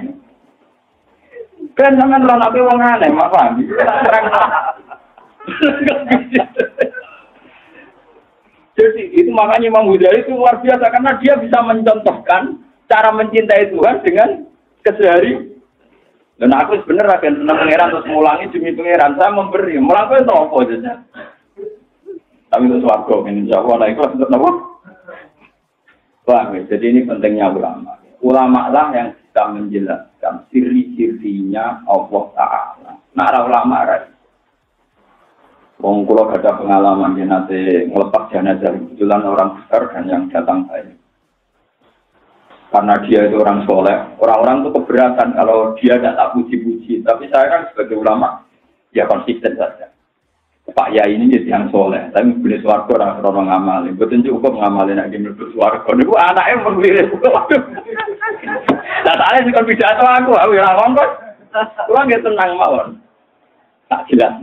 Kan sampean ora nabe wong aneh, mak paham. Jadi itu makanya Imam Ghazali itu luar biasa karena dia bisa mencontohkan cara mencintai Tuhan dengan keseharian. Dan aku sebenarnya akan senang pangeran terus ngulangi demi pangeran saya memberi. Melangkah itu apa saja. Tapi itu swarga ini jawab naik kelas untuk apa? Paham ya? Jadi ini pentingnya ulama. Ulama lah yang bisa menjelaskan ciri-cirinya Allah Ta'ala. Nah, ulama kan. Wong kula ada pengalaman yang nanti ngelepas jenazah kebetulan orang besar dan yang datang saya. Karena dia itu orang soleh, orang-orang itu keberatan kalau dia tidak puji-puji. Tapi saya kan sebagai ulama, ya konsisten saja. Pak Yai ini jadi yang soleh, tapi boleh suarga orang ngamalin. Betul cukup ngamalin lagi melebur suarga. Itu anaknya memilih. Nah, soalnya sih kan pidato aku yang ngomong. Kurang dia tenang mawon. Tak jelas.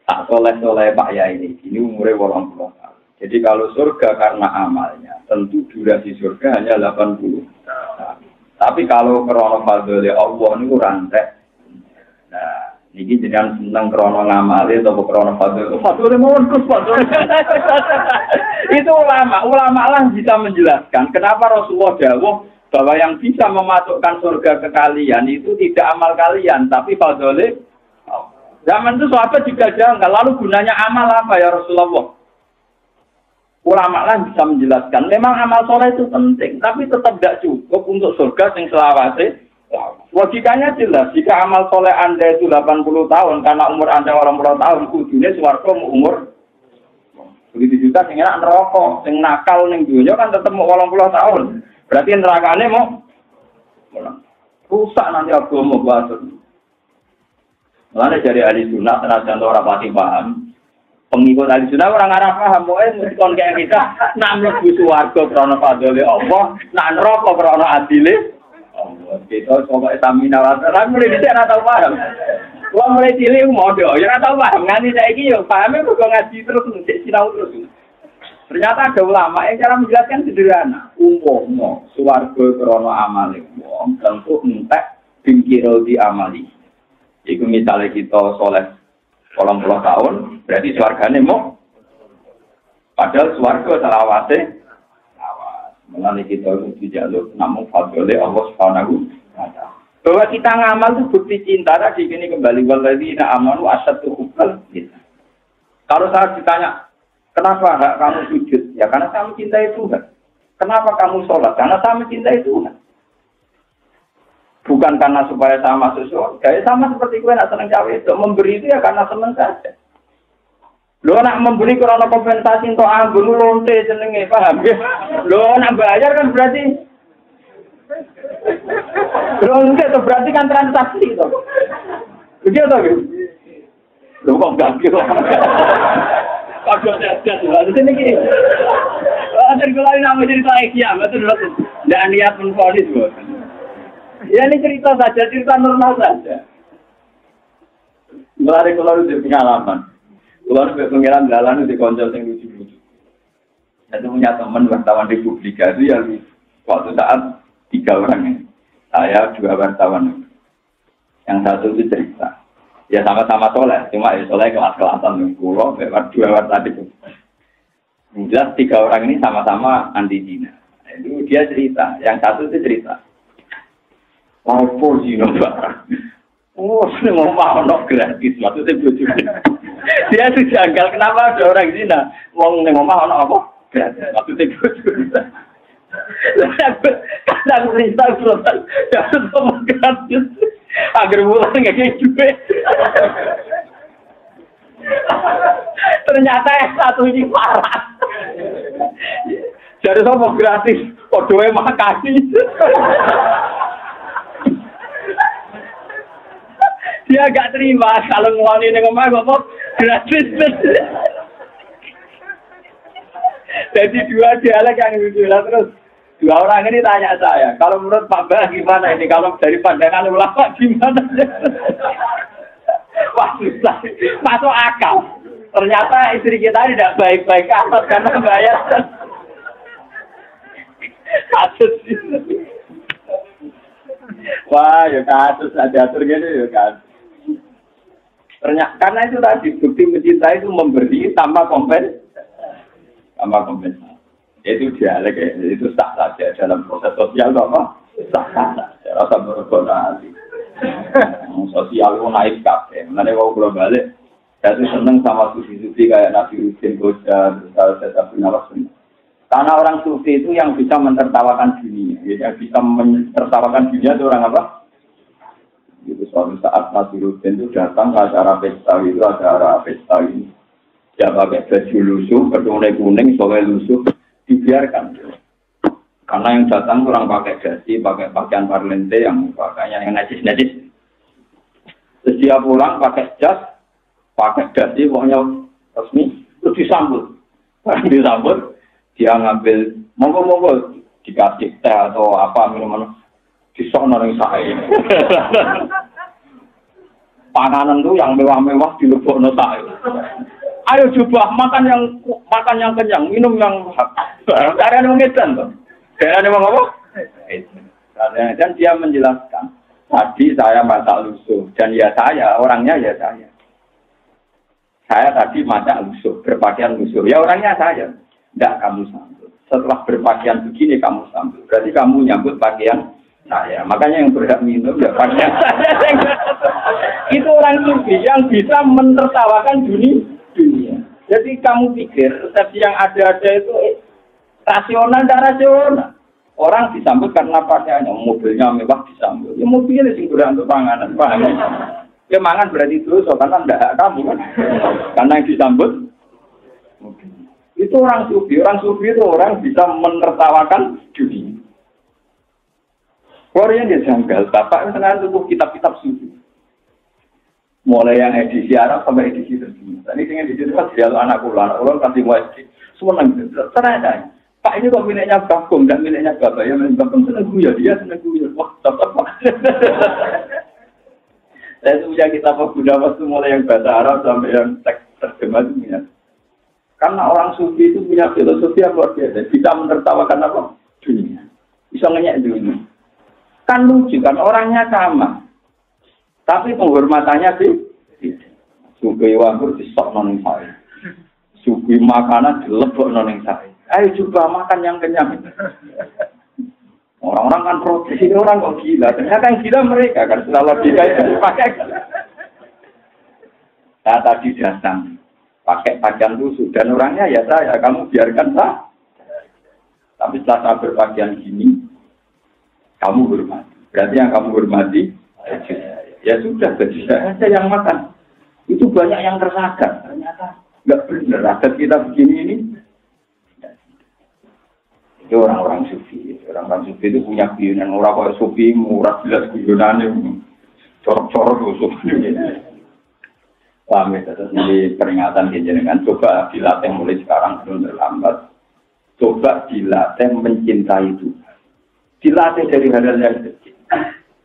Tak soleh-soleh Pak Yai ini umurnya 80 tahun. Jadi kalau surga karena amalnya, tentu durasi surga hanya 80 tahun. Tapi kalau krono fadhole Allah ini rantai. Nah, ini jenengan seneng krono ngamali atau krono fadhole. Fadhole mohon Gus fadhole. Itu ulama lah bisa menjelaskan kenapa Rasulullah dawuh bahwa yang bisa memasukkan surga ke kalian itu tidak amal kalian, tapi fadhole. Zaman itu sahabat juga janggal, lalu gunanya amal apa ya Rasulullah? Ulama lah bisa menjelaskan, memang amal soleh itu penting, tapi tetap tidak cukup untuk surga yang selawase. Logikanya jelas, jika amal soleh Anda itu 80 tahun, karena umur Anda 80 tahun, kudunya suwarga umur. Begitu juga yang enak neraka, yang nakal yang dunia kan tetap mau 80 tahun. Berarti nerakanya mau rusak nanti agama bahasa. Mulane dari ahli sunnah senajan ora pati paham. Pengikut ahli sunnah orang arah paham mesti kon kayak kita nak mlebu swarga krana fadhole Allah, nak neraka krana adile Allah. Kita coba tamina ora mulai dhisik ora tau paham. Wong mulai cilik modho, ya ora tau paham nganti saiki yo pahame kok ngaji terus sik sinau terus. Ternyata ada ulama yang cara menjelaskan sederhana. Umpama swarga krana amale wong tentu entek bingkiro di amali. Iku misalnya kita soleh 80 tahun, berarti swargane mau. Padahal swarga selawase awas. Mulane kita kudu jaluk namung fadhole Allah Subhanahu wa taala. Bahwa kita ngamal itu bukti cinta tadi ini kembali walladzina amanu asyaddu hubban kita. Kalau saya ditanya, kenapa kamu sujud? Ya karena kamu cintai Tuhan. Kenapa kamu sholat? Karena saya mencintai Tuhan. Bukan karena supaya sama masuk surga, ya sama seperti gue nak seneng cawe itu memberi itu ya karena seneng saja. Lo nak memberi karena kompensasi untuk anggun lonte jenenge paham ya? Lo nak bayar kan berarti lo enggak itu berarti kan transaksi itu. Begitu tuh? Lo kok enggak gitu? Kalau ada di sini gini. Ada kalau ini nama cerita kiamat itu dulu. Tidak niat menfonis bos. Ya ini cerita saja, cerita normal saja. Mulai kalau itu pengalaman, kalau itu pengiran jalan itu konjol yang lucu-lucu. Saya punya teman wartawan Republika itu yang waktu saat 3 orang ini, saya 2 wartawan. Yang satu itu cerita, ya sama-sama soleh, cuma ya soleh kelas-kelasan pulau, 2 wartawan itu. Jelas 3 orang ini sama-sama anti Cina. Itu dia cerita, yang satu itu cerita. Apa sih nomor? Oh, ngomong no gratis, maksudnya bujuknya. Dia tuh janggal, kenapa ada orang Cina ngomong no apa? Gratis, maksudnya bujuknya. Kadang cerita berulang, jangan ngomong gratis. Agar pulang nggak kayak juga. Ternyata yang satu ini parah. Jadi ngomong gratis, kodoe makasih. Dia agak terima kalau ngeloni ngomong apa gratis. Jadi 2 dialek yang lucu lah terus 2 orang ini tanya saya, kalau menurut Pak Bah gimana ini kalau dari pandangan ulama gimana? Wah susah, masuk akal. Ternyata istri kita tidak baik-baik amat karena bayar. Kasus itu. Wah ya kasus ada atur gini ya kasus. Ternyata karena itu tadi bukti mencintai itu memberi tanpa kompensasi. Itu dialek ya, itu sah saja dalam proses sosial apa? Sah saja, rasa berkorbanasi. Sosial itu naik kafe. Mana kalau belum balik, saya tuh seneng sama sufi-sufi kayak Nabi Hussein Goja, saya punya waktu. Karena orang sufi itu yang bisa mentertawakan dunia, yang bisa mentertawakan dunia itu orang apa? Itu suatu saat Nasiruddin itu datang ke acara pesta itu, acara pesta ini. Dia pakai baju lusuh, kedua kuning, soalnya lusuh, dibiarkan. Karena yang datang orang pakai dasi, pakai pakaian parlente yang pakainya yang najis-najis. Terus dia pulang pakai jas, pakai dasi, pokoknya resmi, terus disambut. Disambut, dia ngambil, monggo-monggo, dikasih teh atau apa, minuman. Disok nang sae. Panganan tuh yang mewah-mewah dilebokno sae. Ayo coba makan yang kenyang, minum yang karena mengedan tuh. Karena memang apa? Dan dia menjelaskan, tadi saya masak lusuh dan ya saya, orangnya ya saya. Saya tadi masak lusuh, berpakaian lusuh. Ya orangnya saya. Tidak kamu sambut. Setelah berpakaian begini kamu sambut. Berarti kamu nyambut pakaian saya, makanya yang berhak minum ya pakaian saya. Itu orang sufi yang bisa mentertawakan dunia. Jadi kamu pikir resepsi yang ada itu rasional dan rasional. Orang disambut karena pakaiannya, mobilnya mewah disambut. Ya mobilnya sing berhak untuk panganan, paham? Ya mangan berarti dosa karena tidak hak kamu kan. Karena yang disambut itu orang sufi itu orang bisa menertawakan dunia. Korea dia janggal, bapak misalnya tubuh kitab-kitab sufi. Mulai yang edisi Arab sampai edisi resmi. Tadi dengan edisi itu kan dia anak ulang kasih wajib. Semua nang ternyata. Pak ini kok miliknya Bagong, dan miliknya Bapak. Ya milik Bagong seneng guyon, dia seneng guyon. Wah, tetap. Dan punya kitab Buddha waktu mulai yang bahasa Arab sampai yang teks terjemah itu punya. Karena orang sufi itu punya filosofi yang luar biasa. Bisa menertawakan apa? Dunia. Bisa ngenyek dunia. Kan lucu kan, orangnya sama. Tapi penghormatannya sih. Sufi wabur disok noning saya. Sufi makanan dilebok noning saya. Ayo coba makan yang kenyang. Orang-orang kan protes, ini orang kok gila. Ternyata yang gila mereka kan setelah logika itu dipakai. Saya tadi datang pakai pakaian khusus dan orangnya ya saya, kamu biarkan sah. Tapi setelah saya berpakaian gini, kamu hormati. Berarti yang kamu hormati, ya sudah, bagi saya yang makan. Itu banyak yang tersadar. Ternyata nggak benar. Adat kita begini ini. Itu orang-orang sufi. Orang-orang sufi itu punya guyonan. Orang kayak sufi murah jelas guyonannya. Corok-corok sufi. Paham ya, terus di peringatan kejenengan. Coba dilatih mulai sekarang belum terlambat. Coba dilatih mencintai Tuhan. Dilatih dari hal-hal yang kecil.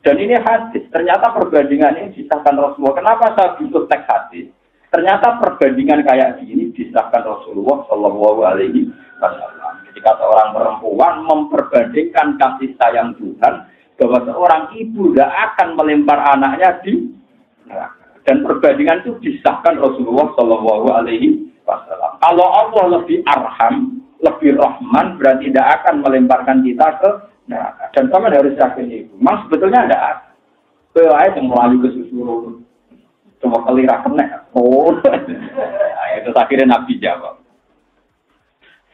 Dan ini hadis. Ternyata perbandingan ini disahkan Rasulullah. Kenapa saya butuh teks hadis? Ternyata perbandingan kayak gini disahkan Rasulullah Shallallahu Alaihi Wasallam. Ketika seorang perempuan memperbandingkan kasih sayang Tuhan bahwa seorang ibu tidak akan melempar anaknya di neraka. Dan perbandingan itu disahkan Rasulullah Shallallahu Alaihi Wasallam. Kalau Allah lebih arham, lebih rahman, berarti tidak akan melemparkan kita ke neraka. Dan sama harus yakin itu. Memang sebetulnya ada. Ayat yang melalui kesusuran. Cuma kelirah kena. Oh, itu akhirnya Nabi jawab.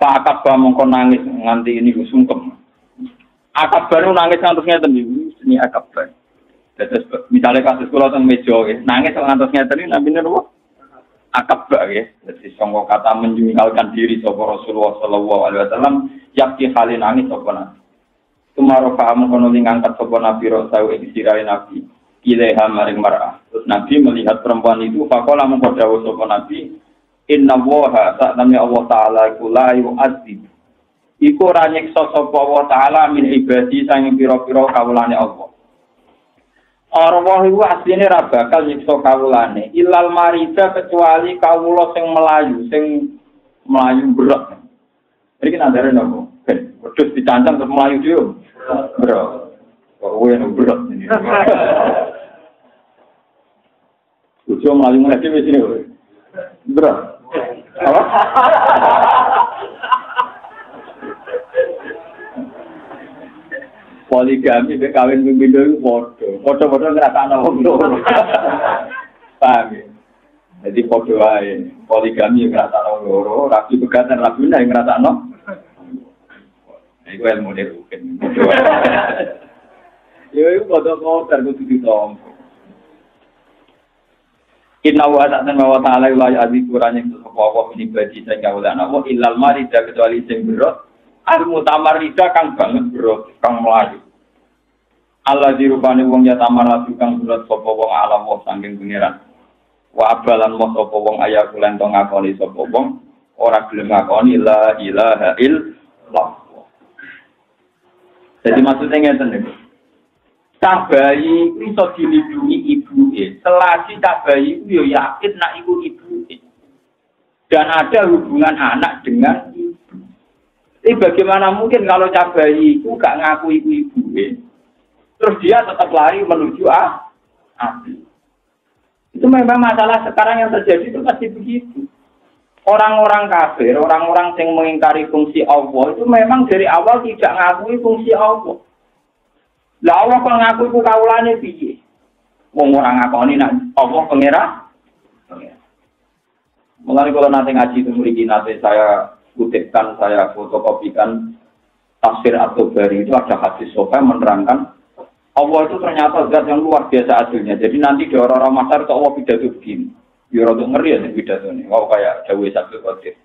Pak Akabah mongko nangis nganti ini sungkem. Akabah nangis ngantos ngeten ini Akabah. Terus misalnya kasus kula teng meja nangis ngantos ngeten ini Nabi niku Akabah nggih. Dadi sangka kata menjungkalkan diri sapa Rasulullah sallallahu alaihi wasallam yakti hale nangis sapa Nabi. Tumaro paham kono ngangkat sapa Nabi rasul ing sirahe Nabi. Ilaiha maring mar'ah. Terus Nabi melihat perempuan itu faqala mengko dawuh sapa Nabi Inna woha saatnya Allah Ta'ala iku la yu'adzib. Iku ora nyiksa sapa Allah Ta'ala min ibadi sanging pira-pira kawulane Allah. Allah iku asline ra bakal nyiksa kawulane ilal marida kecuali kawula sing melayu berat. Iki nandare nopo? Wedhus dicancang terus melayu dhewe. Bro. Kok yang berat ini. Ujo melayu lagi wis ini. Berat. Apa? Poligami be kawin pindho iku padha ngrasakno wong loro. Paham ya? Jadi padha wae. Poligami ngrasakno wong loro, rabi begatan rabi nek ngrasakno. Iku ilmu mungkin. Yo iku padha kotor kudu ditompo. Inna wa ta'ala la ya'dzibu kurangnya sapa wa ibadi sing kawulana wa illal marida kecuali sing berat al mutamarrida kang banget berat kang mlayu Allah dirupane wong ya tamarradu kang berat sapa wong alam wa saking pengiran wa abalan mo sapa wong ayat kulen to ngakoni sapa wong ora gelem ngakoni la ilaha illallah. Jadi maksudnya ngeten niku. Cah bayi iso dilindungi ibuke. Selagi cah bayi itu ya yakin nak ibu ibuke. Dan ada hubungan anak dengan ibu. Tapi bagaimana mungkin kalau cah bayi itu gak ngaku ibuke? Terus dia tetap lari menuju api. Itu memang masalah sekarang yang terjadi itu pasti begitu. Orang-orang kafir, orang-orang yang mengingkari fungsi Allah itu memang dari awal tidak ngakui fungsi Allah. Lah Allah kok ngaku iku kawulane piye? Wong ora ngakoni nek Allah pengira. Mulane kalau nanti ngaji itu mriki nanti saya kutipkan, saya fotokopikan tafsir At-Tabari itu ada hadis sahih menerangkan Allah itu ternyata zat yang luar biasa adilnya. Jadi nanti di orang-orang masyarakat itu Allah pidato begini. Ya rada ngeri ya pidato ini. Wow kayak dawuh Sabtu Qadir.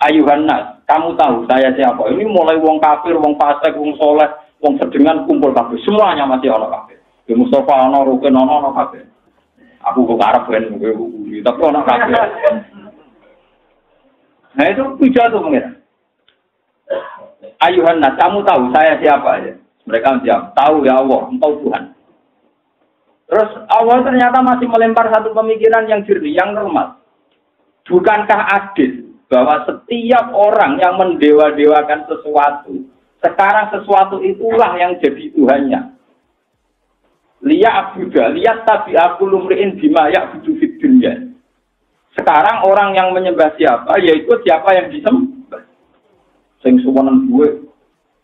Ayuhan nas, kamu tahu saya siapa? Ini mulai wong kafir, wong fasik, wong soleh, wong sedengan kumpul kabeh, semuanya masih ana kabeh. Di Mustafa ana Rukin ana kabeh. Aku kok arep ben tapi ana kabeh. Nah itu pidato pengen. Ayuhan nas, kamu tahu saya siapa ya? Mereka jawab, tahu ya Allah, engkau Tuhan. Terus Allah ternyata masih melempar satu pemikiran yang jernih, yang normal. Bukankah adil bahwa setiap orang yang mendewa-dewakan sesuatu, sekarang sesuatu itulah yang jadi Tuhannya. Lihat tabi aku lumriin bima ya'budu fid dunya. Sekarang orang yang menyembah siapa, yaitu siapa yang disembah. Sing suwonen duwe,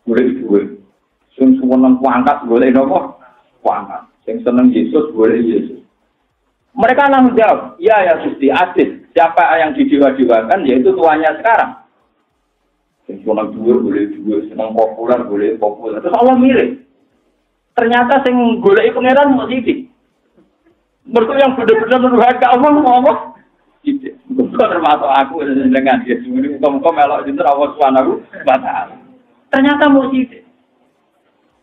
golek duwe. Sing suwonen kuangkat, golek napa? Kuangkat. Sing seneng Yesus, golek Yesus. Mereka langsung jawab, ya Gusti, adil. Siapa yang didewa-dewakan, yaitu tuannya sekarang. Sing suwonen duwe, golek duwe. Seneng populer, golek populer. Terus Allah milih. Ternyata sing goleki pangeran mesti iki. Mergo yang bener-bener menuhan ke Allah ngomong iki. Termasuk aku dengan Yesus ini muka-muka melok dinten Allah Subhanahu wa taala. Ternyata mesti iki.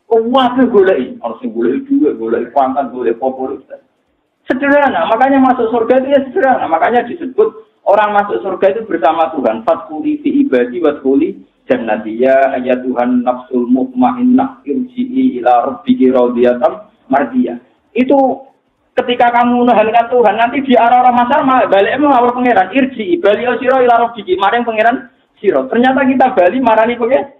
Wah, goleki, harus goleki duwe, goleki pangkat, goleki populer. Sederhana, makanya masuk surga itu ya sederhana. Makanya disebut orang masuk surga itu bersama Tuhan. Fadkhuli fi ibadi wadkhuli jannati ya ayyatuhan nafsul mutmainnah irji'i ila rabbiki radiyatan mardiyah. Itu ketika kamu menuhankan Tuhan, nanti di arah-arah masar balik mengawal pangeran irji'i bali sira ila rabbiki maring pangeran sira. Ternyata kita bali marani pangeran.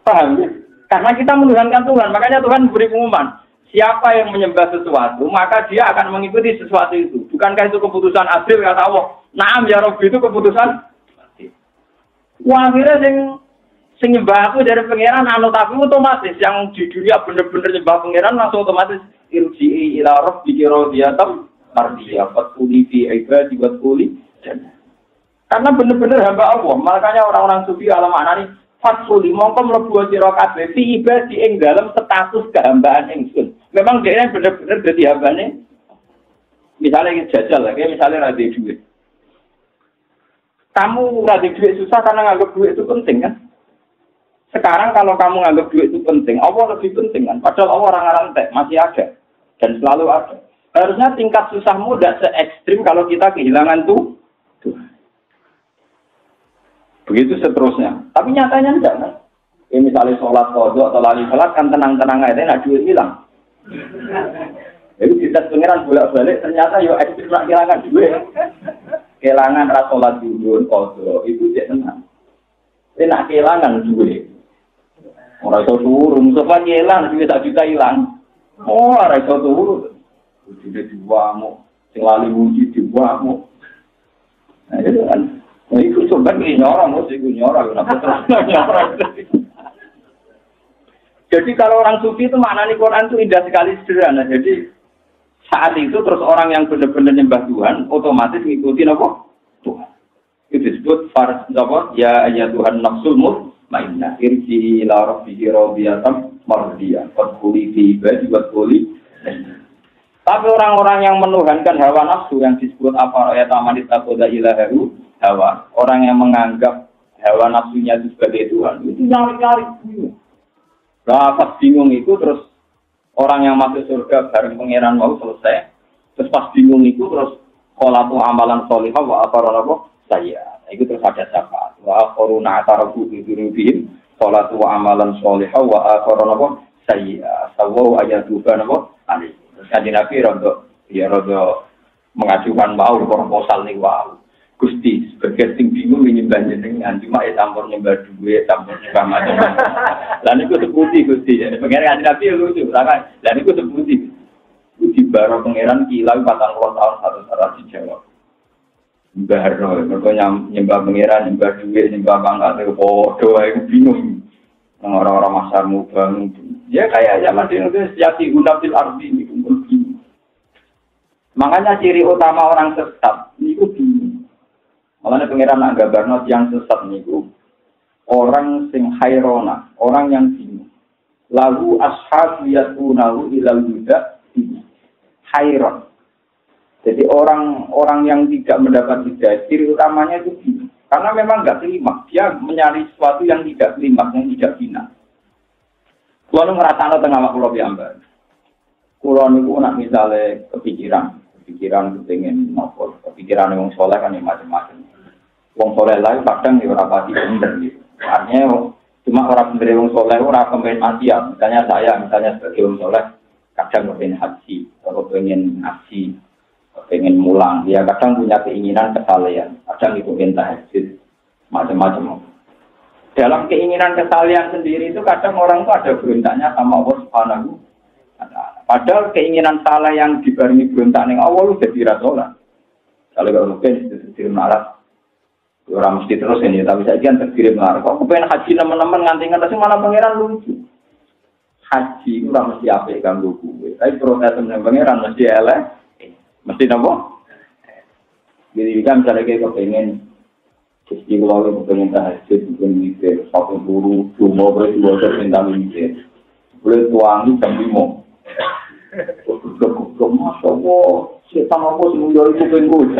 Paham ya? Karena kita menuhankan Tuhan, makanya Tuhan beri pengumuman. Siapa yang menyembah sesuatu, maka dia akan mengikuti sesuatu itu. Bukankah itu keputusan adil kata Allah? Naam ya Rabbi, itu keputusan. Wah, akhirnya sing nyembah aku dari pangeran anut aku otomatis yang di dunia bener-bener nyembah pangeran langsung otomatis irji'i ila rabbiki radiyatan mardiyah fatuli fi ibadi watuli jannah. Karena bener-bener hamba Allah, makanya orang-orang sufi ala maknani fatuli mongko mlebu sira kabeh fi ibadi ing dalam status kehambaan ingsun. Memang dia bener-bener dadi hambane. Misalnya jajal, kayak misalnya ra duit. Kamu rada duit susah karena nganggap duit itu penting kan? Sekarang kalau kamu nganggap duit itu penting, Allah lebih penting kan? Padahal Allah orang rantai masih ada dan selalu ada. Harusnya tingkat susahmu tidak se-ekstrim kalau kita kehilangan Tuhan. Begitu seterusnya. Tapi nyatanya enggak kan? Ya, misalnya sholat qadha atau lali sholat kan tenang-tenang aja, nak duit hilang. Jadi kita pengiran bolak-balik ternyata yo ekstrim nak kehilangan duit. Kehilangan rasolat dulu, kodo itu dia tenang. Dia nak kehilangan duit. Orang itu turun, sopan hilang, duit tak juta hilang. Oh, orang itu turun. Sudah dibuangmu, selalu muji dibuangmu. Nah itu kan, itu sopan nyorang, mesti nyorang. Jadi kalau orang sufi itu maknanya Quran itu indah sekali sederhana. Jadi saat itu terus orang yang benar-benar nyembah Tuhan otomatis ngikutin apa? Tuhan. Itu disebut fars apa? Ya Tuhan nafsul mutmainnah irji ila rabbiki radiyatan mardiyah. Fadkhuli fi ibadi wadkhuli. Tapi orang-orang yang menuhankan hawa nafsu yang disebut apa ayat amanit takoda ilaharu hawa, orang yang menganggap hawa nafsunya itu sebagai Tuhan, itu nyari-nyari bingung. Nah, pas bingung itu terus orang yang masuk surga bareng pangeran mau selesai, terus pas bingung itu terus qolatu amalan sholihah wa aqarraba saya. Itu terus ada syafaat. Wa qaruna tarafu bi dzunubihim qolatu amalan sholihah wa aqarraba saya. Sawu ayatu napa ali. Terus kanjeng Nabi rodo mengajukan mau proposal ning wau. Gusti, sebagai sing bingung nyembah jenengan, cuma campur nyembah duit, campur nyembah macam-macam. Lah niku seputi Gusti, pengen Nabi lucu, lah niku seputi. Ku dibaro pangeran kilau 40 tahun harus dijawab. Baro, mergo nyembah pangeran, nyembah duit, nyembah pangkat padha ae bingung. Orang-orang masarmu bang. Ya kayak zaman Indonesia sejati gunatil ardi niku bingung. Makanya ciri utama orang sesat niku bingung. Makanya pengiran nak gambarno yang sesat niku orang sing hairona, orang yang bingung. Lalu ashabu yatunahu ilal huda hairon. Jadi orang yang tidak mendapat hidayah, ciri utamanya itu bingung. Karena memang nggak terima, dia mencari sesuatu yang tidak terima, yang tidak final. Kalau ngerasano tengah pulau piambak, Kulo niku nak misale kepikiran kepengin nopo, kepikiran wong saleh kan macam-macam. Wong saleh lain kadang yo ora pati bener gitu. Artinya cuma orang bener wong saleh ora kepen mati ya. Misalnya saya sebagai wong saleh kadang kepengen haji, atau pengen ngaji, pengen mulang. Dia kadang punya keinginan kesalehan, kadang itu tahajud, macam-macam. Dalam keinginan kesalehan sendiri itu kadang orang itu ada berontaknya sama Allah Subhanahu wa Ta'ala. Padahal keinginan salah yang dibarengi berontak ning Allah itu jadi rasolah. Kalau gak mungkin terkirim larat, orang mesti terus ini. Tapi saya kan terkirim larat. Kok pengen haji teman-teman nganti ngerti malah pangeran lucu. Haji orang mesti apik ganggu gue. Tapi proses teman pangeran mesti elek. Mesti apa? Jadi kan misalnya kayak kepengen Gusti kula kepengen tahajud, kepengen mikir, satu guru, cuma berdua terpindah mikir. Boleh tuangi jam 5. Masya Allah, setan apa sih menjadi kupingku?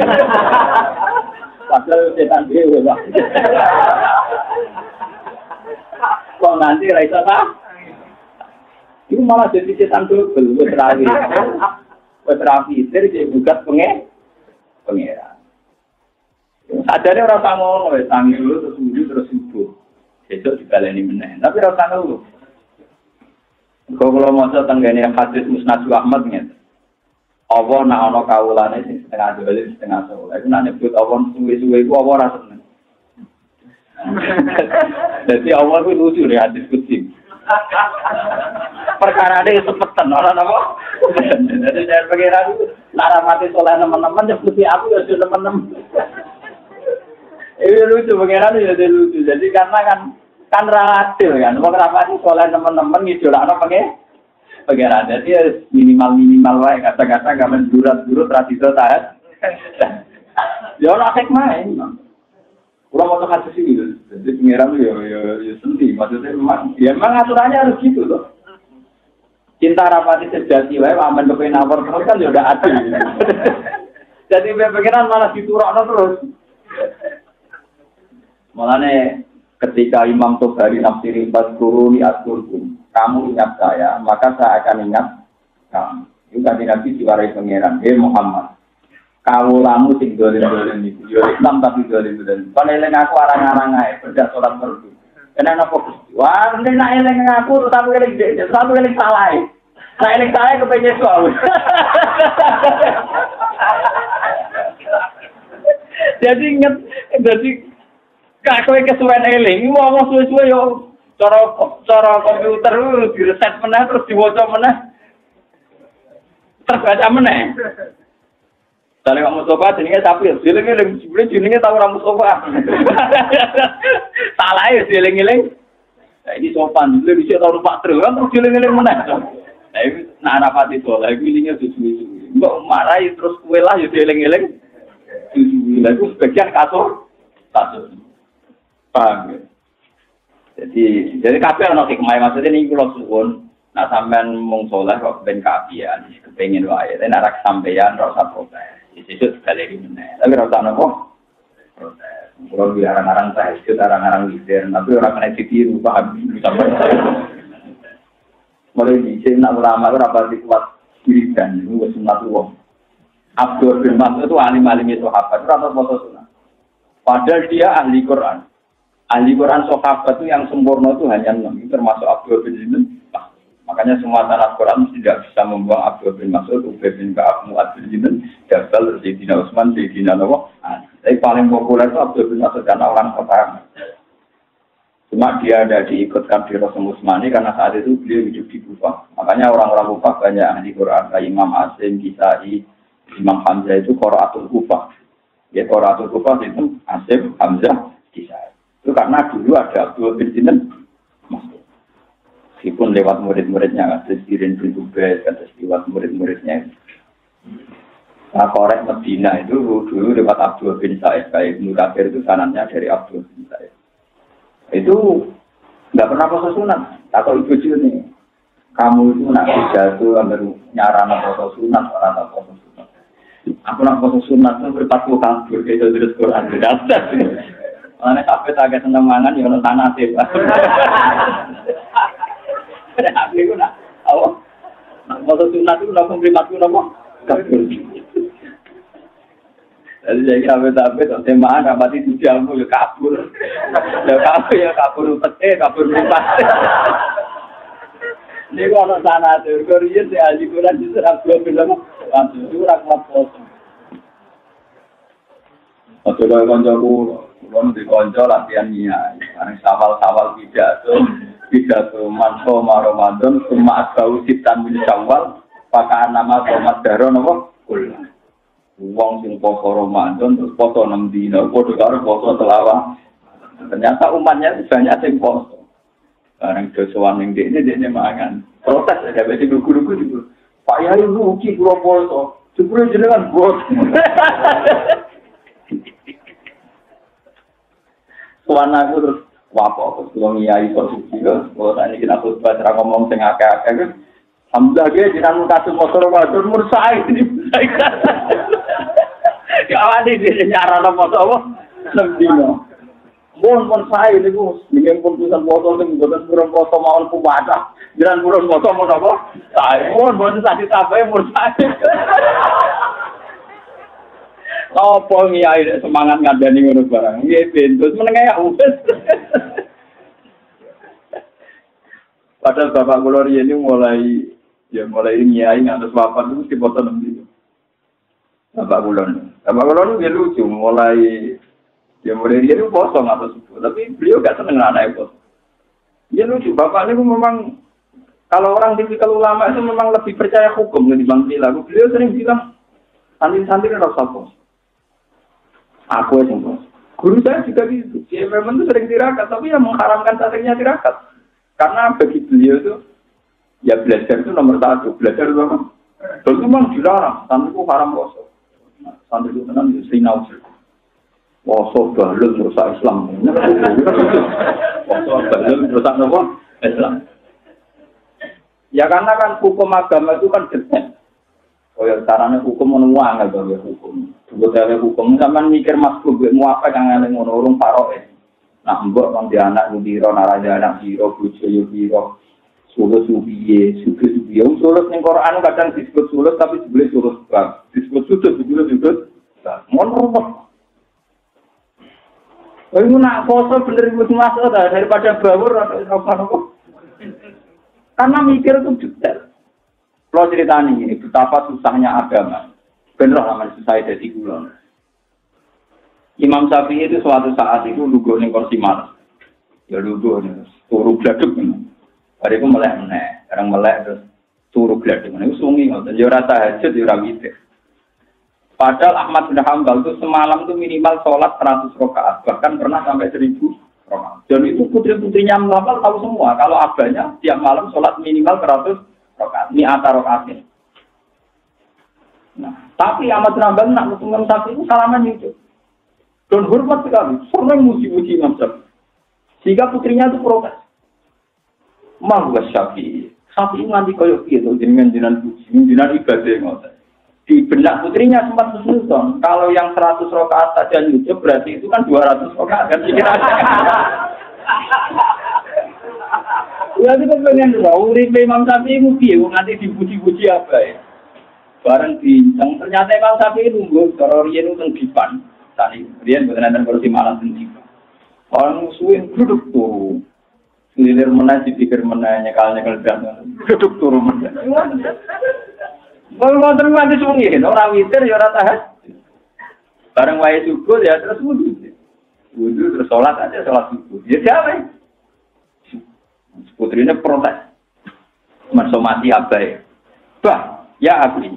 Padahal setan dewa lah. Kok nanti raisa tak? Itu malah jadi setan double, terakhir, jadi bukan pengeran. Sadarnya orang tangan, tangi dulu terus wudhu terus subuh. Besok dibaleni meneh. Tapi orang tangan dulu. Kalau mau tenggane hadis Musnad Ahmad ngene. Allah nak ana kawulane sing setengah dolim setengah saleh. Iku nak nyebut Allah suwe-suwe iku apa ora seneng. Dadi Allah ku lucu nek hadis kutsi. Perkara ini sepetan orang apa? Jadi saya pengiran lara mati soleh teman-teman seperti aku ya sudah teman-teman. Ini lucu pengiran ya jadi lucu. Jadi karena kan rahasil kan. Mau rapati soleh teman-teman ngidolakno pengiran. Jadi minimal wae kata-kata gak mendurat-durut tradisi taat. Ya ora hikmah. Kurang mau kasih sih gitu. Jadi pengiran ya sendiri. Maksudnya memang aturannya harus gitu loh. Cinta rapati sejati wae aman kepen awor terus kan ya udah adil. Jadi pengiran malah diturokno terus. Mulane ketika Imam Tobari nafsiri Fadkuruni Askurkum, kamu ingat saya, maka saya akan ingat kamu. Itu kan Nabi diwarai pengiran. Muhammad, kawulamu sing dolim-dolim itu. Yo Islam tapi dolim-dolim. Kan eling aku arang-arang ae, beda sholat fardu. Kenapa fokus? Wah, nek nak eling aku tapi eling salah. Nak eling salah kepengen soal. Jadi kak kowe kesuwen eling, ngomong suwe-suwe yo cara komputer direset meneh terus diwaca meneh. Terbaca meneh. Dale kamu coba jenenge tapi jenenge tau ora Mustofa. Salah ya dieling-eling. Lah iki sopan, dhewe bisa tau Pak Tru kan terus dieling-eling meneh. Lah iki nak rapati saleh iki linge susu-susu. Mbok marahi terus kowe lah ya dieling-eling. Lah iku sebagian kasus. Paham ya? Jadi kabeh ana hikmah maksudnya niki kula suwun nak sampean mung saleh kok ben kaapian kepengin wae nek ora sampeyan ora usah protes. Sesuk sekali meneh. Tapi ora usah nopo protes. Kulo biaran-aran tahajud arang-arang witir tapi ora kena ditiru paham. Mulai dicen nak ulama ora pati kuat wiridan niku sunat wong. Abdul bin Mas'ud itu alim-alim sahabat ora foto sunat. Padahal dia ahli Quran. Ahli Quran sahabat itu yang sempurna itu hanya 6, termasuk Abdul bin Mas'ud. Makanya semua sanad Quran tidak bisa membuang Abdul bin Mas'ud, Ubay bin Ka'ab, Mu'adz bin Jabal, Sayyidina Utsman, Sayyidina Nawawi. Tapi paling populer itu Abdul bin Mas'ud karena orang pertama. Cuma dia ada diikutkan di Rasul Utsmani karena saat itu beliau hidup di Kufah. Makanya orang-orang Kufah banyak ahli Quran kayak Imam Asim, Kisai, Imam Hamzah itu Qiraatul Kufah. Ya Qiraatul Kufah itu Asim, Hamzah, Kisai. Itu karena dulu ada Abdul bin Mas'ud. Meskipun lewat murid-muridnya, ada Sirin bin Ubay, ada lewat murid-muridnya. Nah, korek Medina itu dulu lewat Abdul bin Sa'id. Kayak Ibnu Katsir itu sanadnya dari Abdul bin Sa'id. Itu nggak pernah puasa sunat. Atau ibu nih, kamu itu nak jatuh ambil nyaran puasa sunat, orang puasa sunat. Aku nak puasa sunat itu berpatu kabur itu terus Quran berdasar. Mana sampai tak seneng mangan ya ono tanah sih. Aku nak, Maksud sunat itu nopo primatku nopo kabur. Jadi saya sampai temaan rapati tujuanmu ya kabur. Ya kabur pete, kabur primat. Ini kalau sana tuh, Korea sih aji kurang diserap dua bilang, langsung curang lapor. Waktu itu koncoku, di konco latihan niat, ada sawal pidato manso Ramadan, cuma bau sitan min Syawal, pakai nama Tomat Daro nopo kul. Uang sing poso Ramadan terus poso 6 dina, podo karo poso selawat. Ternyata umatnya banyak sing poso. Barang dosoan yang dia makan. Protes ada besi guru-guru itu. Pak Yai rugi pulau poso. Jebule jenengan bos. Tuan aku terus wapo terus Yai kok suci lho. Kalau tadi kita khutbah cara ngomong sing akeh-akeh kan. Alhamdulillah ge jenengan kasih motor wae mursai ini. Kawani dia nyarana poso apa? 6 dina. Mohon saya ini gus, dengan keputusan foto yang bukan kurang foto mawon puasa, jangan kurang foto mau apa? Saya mohon sakit apa yang menurut saya. Apa ngiai semangat ngadani ngono barang, ngiai bentus menengah ubes. Padahal bapak Gloria ini mulai ngiai ngantos papan itu di foto nanti. Bapak Gloria dia lucu mulai. Ya mulai dia itu kosong atau subuh, tapi beliau gak seneng anaknya kosong. Ya lucu, bapak ini memang kalau orang tipikal ulama itu memang lebih percaya hukum dibanding perilaku. Beliau sering bilang santri-santri harus kosong. Aku yang kosong. Guru saya juga gitu. Dia memang itu sering tirakat, tapi yang mengharamkan santrinya tirakat. Karena bagi beliau itu ya belajar itu nomor 1, belajar itu apa? Terus memang dilarang, santriku haram kosong. Santri itu tenang di sinau. Poso balun merusak Islam. Poso balun merusak apa? Islam. Ya karena kan hukum agama itu kan detail. Oh ya caranya hukum menuang atau hukum. Sebetulnya hukum zaman mikir masuk mau apa jangan ngono urung paroke. Nah mbok nanti anak biro naraja anak biro bojo yo biro. Sulus subiye. Sulus ning Quran kadang disebut sulus tapi sebenarnya sulus bab. Disebut sudut. Ngono. Itu nak foto bener itu masuk daripada bawur atau apa-apa. Karena mikir itu detail. Kalau ceritanya ini, betapa susahnya agama. Bener namanya susah dari kulon. Imam Syafi'i itu suatu saat itu lugu ning kursi malas. Ya lugu turu gladuk. Hari itu melek. Orang melek terus turu gladuk. Itu sungi ngoten. Ya ora tahajud ya ora witir. Padahal Ahmad bin Hanbal itu semalam itu minimal sholat 100 rakaat, bahkan pernah sampai 1000 rakaat. Dan itu putri-putrinya menghafal tahu semua. Kalau abahnya tiap malam sholat minimal 100 rakaat, ini atar rakaatnya. Nah, tapi Ahmad bin Hanbal nak ketemu Syafi'i itu salaman itu. Dan hormat sekali, sering muji-muji Imam Syafi'i. Sehingga putrinya itu protes. Mahwa Syafi'i nganti koyok gitu, jenengan puji, jenengan ibadah ngoten. Di benak putrinya sempat kesulitan. Kalau yang 100 rakaat saja nyucup berarti itu kan 200 rakaat kan pikirannya. Berarti kepengen urip Imam Syafi'i piye nanti dipuji-puji apa ya. Bareng bincang ternyata Imam Syafi'i nunggu cara riyen utang dipan. Tadi riyen mboten enten kursi malah dipan. Orang musuhin duduk turu. Lilir meneh dipikir meneh nyekal-nyekal dan duduk turu meneh. Kalau mau terima di sungai, orang witir ya orang tahan. Bareng wae subuh ya terus wudhu terus sholat aja sholat subuh. Ya siapa? Putrinya protes. Mensomati abai. Bah, ya abdi.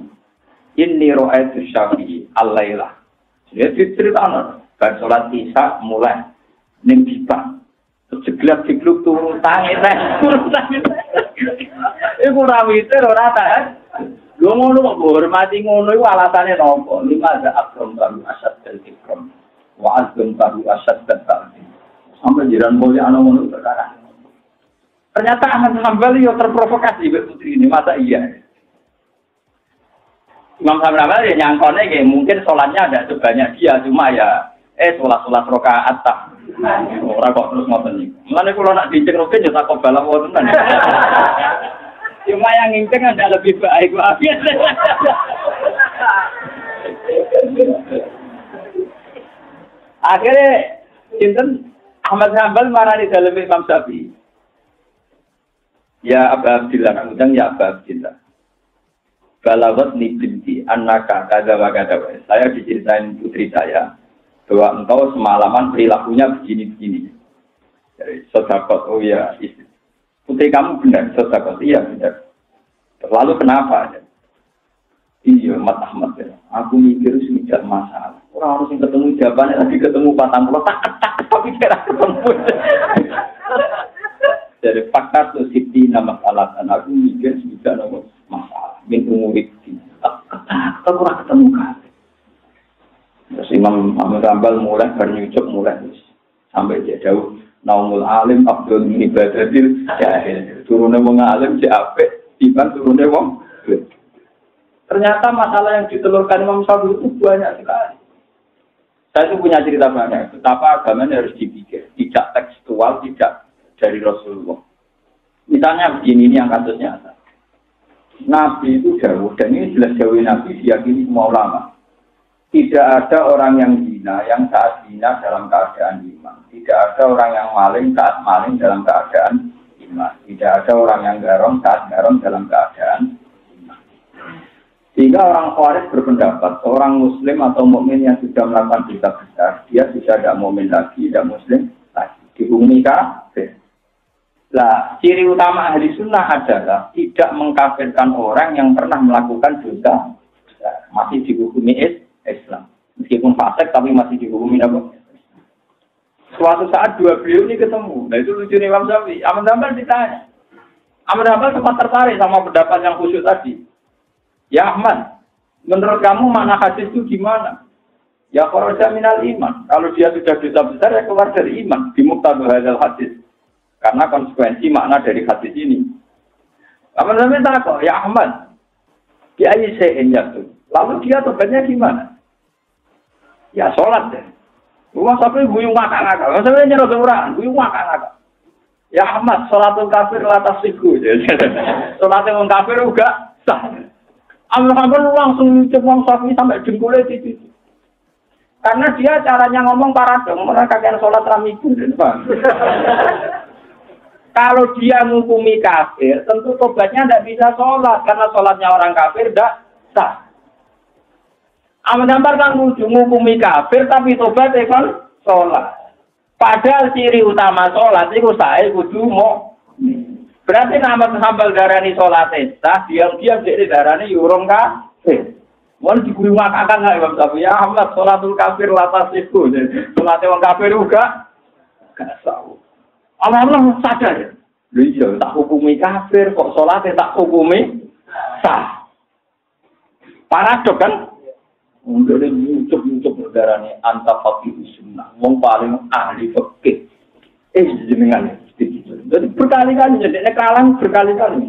Inni ro'aitu Syafi'i al-lailah. Dia cerita kan sholat isya mulai ning bibang. Jeglak jegluk turun tangi teh. Iku ora witir ora tahan. Lho ngono kok hormati ngono iku alasane napa? Lima ada akram baru asad dan ikram. Wa azam baru asad dan ta'zim. Sampai jiran mulia ana ngono perkara. Ternyata Ahmad Hanbal yo terprovokasi mbek putri ini, masa iya? Imam Hanbal ya nyangkone nggih mungkin salatnya ada sebanyak dia cuma ya salat rakaat tak. Ora kok terus ngoten niku. Mulane kula nak dicek rugen yo takok balang wonten. Cuma yang nginceng ada lebih baik. Akhirnya Sinten Ahmad Hambal marah di dalam Imam Syafi'i. Ya Abu Abdillah, kemudian ya Abu Abdillah. Balawat ni binti annaka kada wa kada. Saya diceritain putri saya bahwa engkau semalaman perilakunya begini-begini. Dari sodakot, oh ya, putri kamu benar, sodakot, iya benar. Lalu kenapa? Iya, Mat Ahmad ya. Aku mikir tidak masalah. Orang harus ketemu jawabannya lagi ketemu patang pulau tak tapi tidak ketemu. Dari fakta sosial nama alat aku mikir tidak ada masalah. Min umurik tak kurang ketemu kan. Terus Imam Ahmad Hambal mulai bernyucuk mulai sampai dia jauh. Naumul alim Abdul Ibadatil Jahil. Turunnya wong alim si apik, timbang turunnya wong. Ternyata masalah yang ditelurkan Imam Syafi'i itu banyak sekali. Saya itu punya cerita banyak. Betapa agamanya harus dipikir, tidak tekstual, tidak dari Rasulullah. Misalnya begini, ini yang kasusnya. Nabi itu jauh, dan ini jelas jauh Nabi diyakini semua ulama. Tidak ada orang yang zina yang saat zina dalam keadaan iman. Tidak ada orang yang maling saat maling dalam keadaan iman. Tidak ada orang yang garong saat garong dalam keadaan iman. Sehingga orang Khawarij berpendapat, seorang Muslim atau mukmin yang sudah melakukan dosa besar, dia sudah tidak mukmin lagi, tidak Muslim lagi. Dihukumi kafir. Nah, ciri utama ahli sunnah adalah tidak mengkafirkan orang yang pernah melakukan dosa besar. Masih dihukumi Islam. Meskipun fasik tapi masih dihukumi apa? Suatu saat dua beliau ini ketemu. Nah itu lucu nih Imam Syafi'i. Ahmad Hambal ditanya. Ahmad Hambal sempat tertarik sama pendapat yang khusyuk tadi. Ya Ahmad, menurut kamu makna hadis itu gimana? Ya kharaja minal iman. Kalau dia sudah dosa besar ya keluar dari iman. Bimuqtada hadzal hadis. Karena konsekuensi makna dari hadis ini. Ahmad Hambal takut, ya Ahmad. Dia ayyi'in jatuh. Lalu dia tobatnya gimana? Ya sholat deh. Rumah sampai guyung ngakak-ngakak. Sampai nyerah orang, guyung ngakak-ngakak. Ya Ahmad, sholatul kafir latas siku. Sholatnya orang kafir juga sah. Ahmad Hambal langsung cemong Syafi'i sampai jengkulnya di situ. Karena dia caranya ngomong paradong, mereka kakek sholat ramiku. Kalau dia menghukumi kafir, tentu tobatnya tidak bisa sholat. Karena sholatnya orang kafir tidak sah. Ahmad Hambal kan menghukumi kafir, tapi tobatnya kan sholat. Padahal ciri utama sholat itu saya kudu mau. Berarti Ahmad Hambal darani sholat sah, diam-diam jadi darani urung kafir. Mohon diguru makakan nggak Imam Syafi'i? Ya Ahmad, sholatul kafir latas itu. Sholatnya orang kafir juga gak tahu. Allah sadar. Iya, tak hukumi kafir, kok sholatnya tak hukumi sah. Paradok kan? Udah muncul darah ni antara fakir sunnah, wong paling ahli fakir. Jenengan jadi berkali-kali jadi kalah berkali-kali.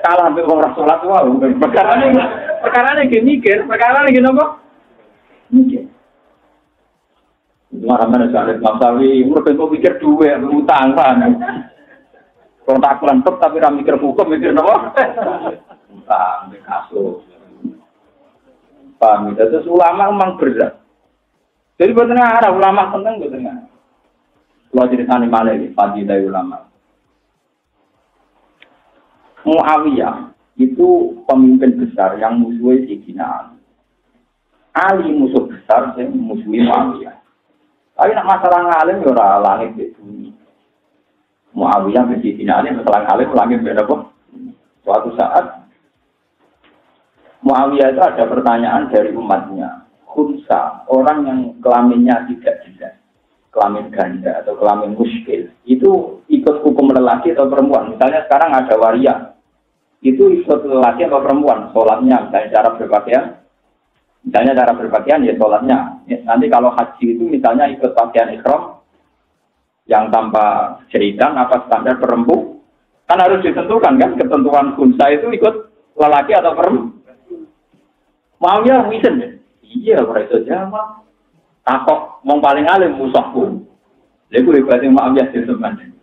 Kalah sampai orang sholat wow. Perkara ni mikir, perkara ni apa? Mikir. Cuma ramai sekali masawi, mereka mikir dua, utang kan. Kalau tak kelantuk tapi ramai mikir hukum mikir apa? Utang, kasus. Paham, itu ulama memang berat. Jadi benar ada ulama tentang benar. Kalau ceritanya malah ini, fadilah ulama. Muawiyah itu pemimpin besar yang musuhi Sayyidina Ali. Musuh besar yang musuhi Muawiyah. Tapi nak masalah ngalim ya ora langit di bumi. Muawiyah bin Sayyidina Ali masalah ngalim langit beda kok. Suatu saat Muawiyah itu ada pertanyaan dari umatnya. Khunsa, orang yang kelaminnya tidak jelas, kelamin ganda atau kelamin muskil, itu ikut hukum lelaki atau perempuan. Misalnya sekarang ada waria, itu ikut lelaki atau perempuan, sholatnya, misalnya cara berpakaian ya sholatnya. Nanti kalau haji itu misalnya ikut pakaian ihram yang tanpa jeritan apa standar perempuan, kan harus ditentukan kan, ketentuan khunsa itu ikut lelaki atau perempuan. Muawiyah wisen ya? Iya, ora iso jawab. Takok wong paling alim musuhku. Lha kuwi hebatnya Muawiyah teman.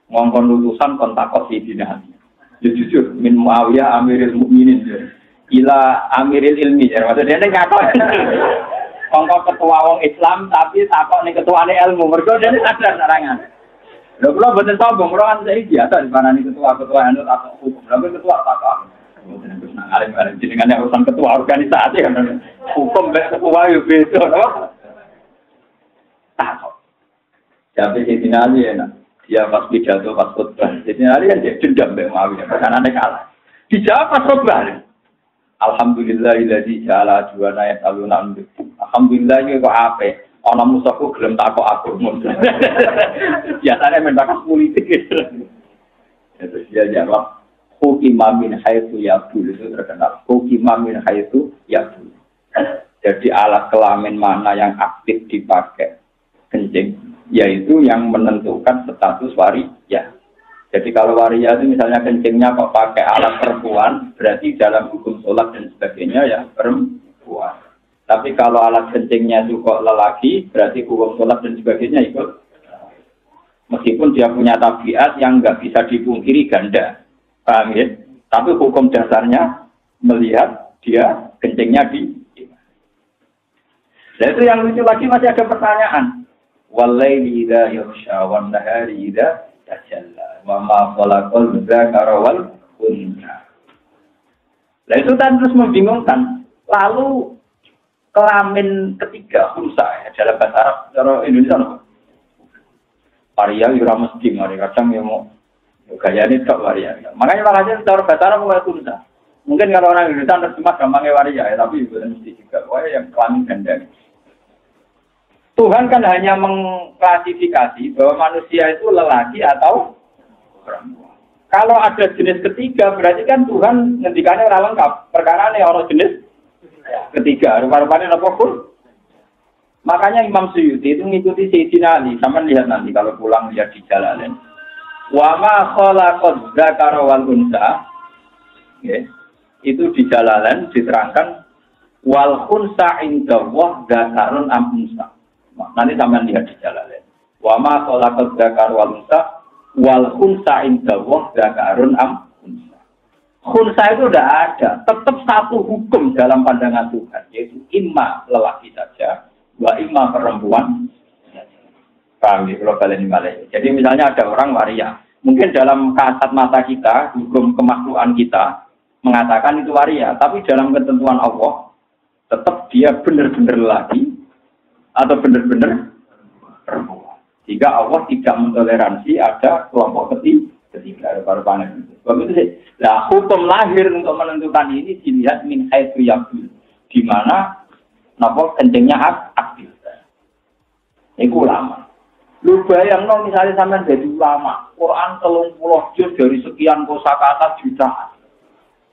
Ngongkon lulusan kon takok Sayyidina Ali. Ya jujur, min Muawiyah Amiril Mukminin ila Amiril Ilmi. Maksudnya dia ngaku kongko ketua wong Islam tapi takok ning ketuane ilmu. Mergo dene sadar sarangan. Lha kula boten sombong, kula kan saya biasa dipanani ketua-ketua anut atau hukum. Lha ketua takok. Mboten wis nang alim-alim jenengan urusan ketua organisasi kan. Hukum mek ketua yo beda, no? Takok. Sampai Sayyidina Ali enak. Dia pas pidato, pas khutbah. Sayyidina Ali kan dia dendam Mbak Muawiyah. Karena dia kalah. Dijawab pas khutbah. Alhamdulillahilladzi ja'ala juwana yasaluna anhu. Alhamdulillah ini kok apa? Ana musuhku gelem takok aku. Biasanya mendadak politik. Itu dia jawab, "Hukima min haitsu yaqul." Itu terkenal. Hukima min haitsu yaqul. Jadi alat kelamin mana yang aktif dipakai kencing, yaitu yang menentukan status waria. Jadi kalau waria itu misalnya kencingnya kok pakai alat perempuan, berarti dalam hukum sholat dan sebagainya ya perempuan. Tapi kalau alat kencingnya itu kok lelaki, berarti hukum sholat dan sebagainya ikut. Meskipun dia punya tabiat yang nggak bisa dipungkiri ganda, paham ya? Tapi hukum dasarnya melihat dia kencingnya di. Nah itu yang lucu lagi masih ada pertanyaan. Walaili idza yaghsha wan nahari idza tajalla wa ma khalaqal dzakara wal untha. Lah itu kan terus membingungkan. Lalu kelamin ketiga unsa ya dalam bahasa Arab cara Indonesia apa? Waria ora mesti mari kadang ya mau gayane tok waria. Makanya makanya cara bahasa Arab mau unsa. Mungkin kalau orang Indonesia terjemah gampangnya waria ya, tapi bukan mesti juga. Wah yang kelamin ganda. Tuhan kan hanya mengklasifikasi bahwa manusia itu lelaki atau perempuan. Kalau ada jenis ketiga, berarti kan Tuhan ngendikannya ora lengkap. Perkara ini orang jenis ketiga. Rupa-rupanya apa pun. Makanya Imam Suyuti itu mengikuti Sayyidina Ali. Sama lihat nanti kalau pulang lihat di Jalalain. Wa ma khalaqad dzakara wal untha. Itu di Jalalain diterangkan wal khunsa indallah dzakarun am unsa. Nanti sampean lihat di Jalalain. Wa ma khalaqad dzakara wal untha wal khunsa indallah dzakarun am unsa. Khunsa itu tidak ada, tetap satu hukum dalam pandangan Tuhan, yaitu imma lelaki saja, wa imma perempuan. Paham ya, kalau kalian ini. Jadi misalnya ada orang waria, mungkin dalam kasat mata kita, hukum kemaklukan kita mengatakan itu waria, tapi dalam ketentuan Allah tetap dia benar-benar lelaki atau benar-benar perempuan. Jika Allah tidak mentoleransi ada kelompok ketiga rupa-rupanya. Sebab itu sih. Nah, hukum lahir untuk menentukan ini dilihat min haitsu yaqul. Di mana napa kencingnya aktif. Iku ulama. Lu bayangno misalnya sampean jadi ulama, Quran 30 juz dari sekian kosakata jutaan.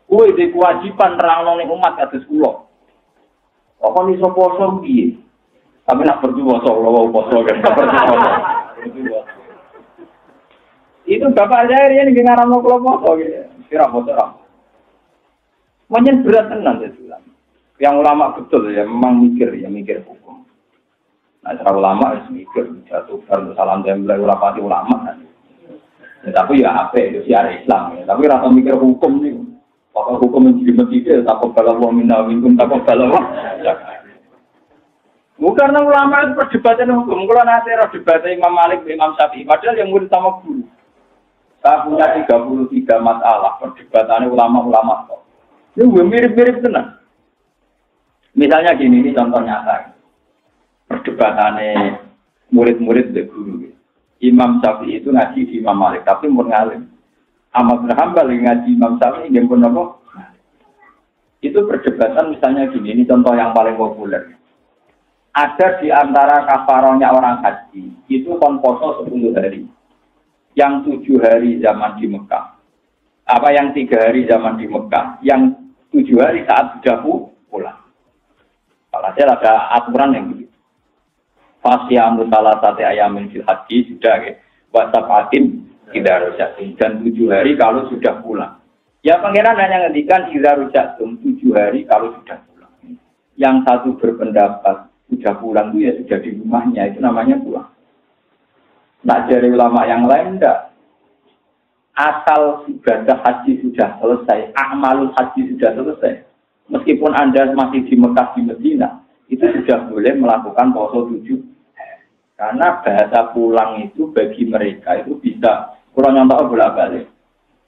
Kowe iki kewajiban nerangno ning umat kados kula. Kok iso poso piye? Tapi nak berjuang soal poso kan berjuang. Itu bapak saya ini dengar mau kelompok poso gitu. Kira poso ram. Menyen berat tenan itu. Yang ulama betul ya memang mikir hukum. Nah, cara ulama harus mikir jatuh untuk salam tembel ulama kan. Ya, tapi ya apa itu siar Islam ya. Tapi rasa mikir hukum nih. Pokok hukum menjadi takut kalau minta minum takut kalau bukan ulama itu perdebatan hukum. Kalau nanti perdebatan Imam Malik, Imam Syafi'i, padahal yang murid sama guru. Saya punya 33 masalah perdebatannya ulama-ulama. Ini mirip-mirip tenang. Misalnya gini, ini contoh nyata. Perdebatannya murid-murid dari guru. Imam Syafi'i itu ngaji di Imam Malik, tapi umur ngalim. Ahmad bin Hanbal ngaji Imam Syafi'i, dia pun apa? Itu perdebatan misalnya gini, ini contoh yang paling populer. Ada di antara kafarohnya orang haji, itu konposo 10 hari. Yang 7 hari zaman di Mekah. Apa yang 3 hari zaman di Mekah. Yang 7 hari saat sudah pulang. Walhasil ada aturan yang begitu. Fasyamu salah satu ayamin fil haji sudah ya. Wasafatin tidak rujatin. Dan 7 hari kalau sudah pulang. Ya pangeran hanya ngendikan tidak rujatum 7 hari kalau sudah pulang. Yang satu berpendapat sudah pulang itu ya sudah di rumahnya, itu namanya pulang. Nah dari ulama yang lain enggak. asal ibadah haji sudah selesai, amalul haji sudah selesai, meskipun Anda masih di Mekah di Medina, itu sudah boleh melakukan puasa 7. Karena bahasa pulang itu bagi mereka itu bisa kurang nyontok bolak-balik.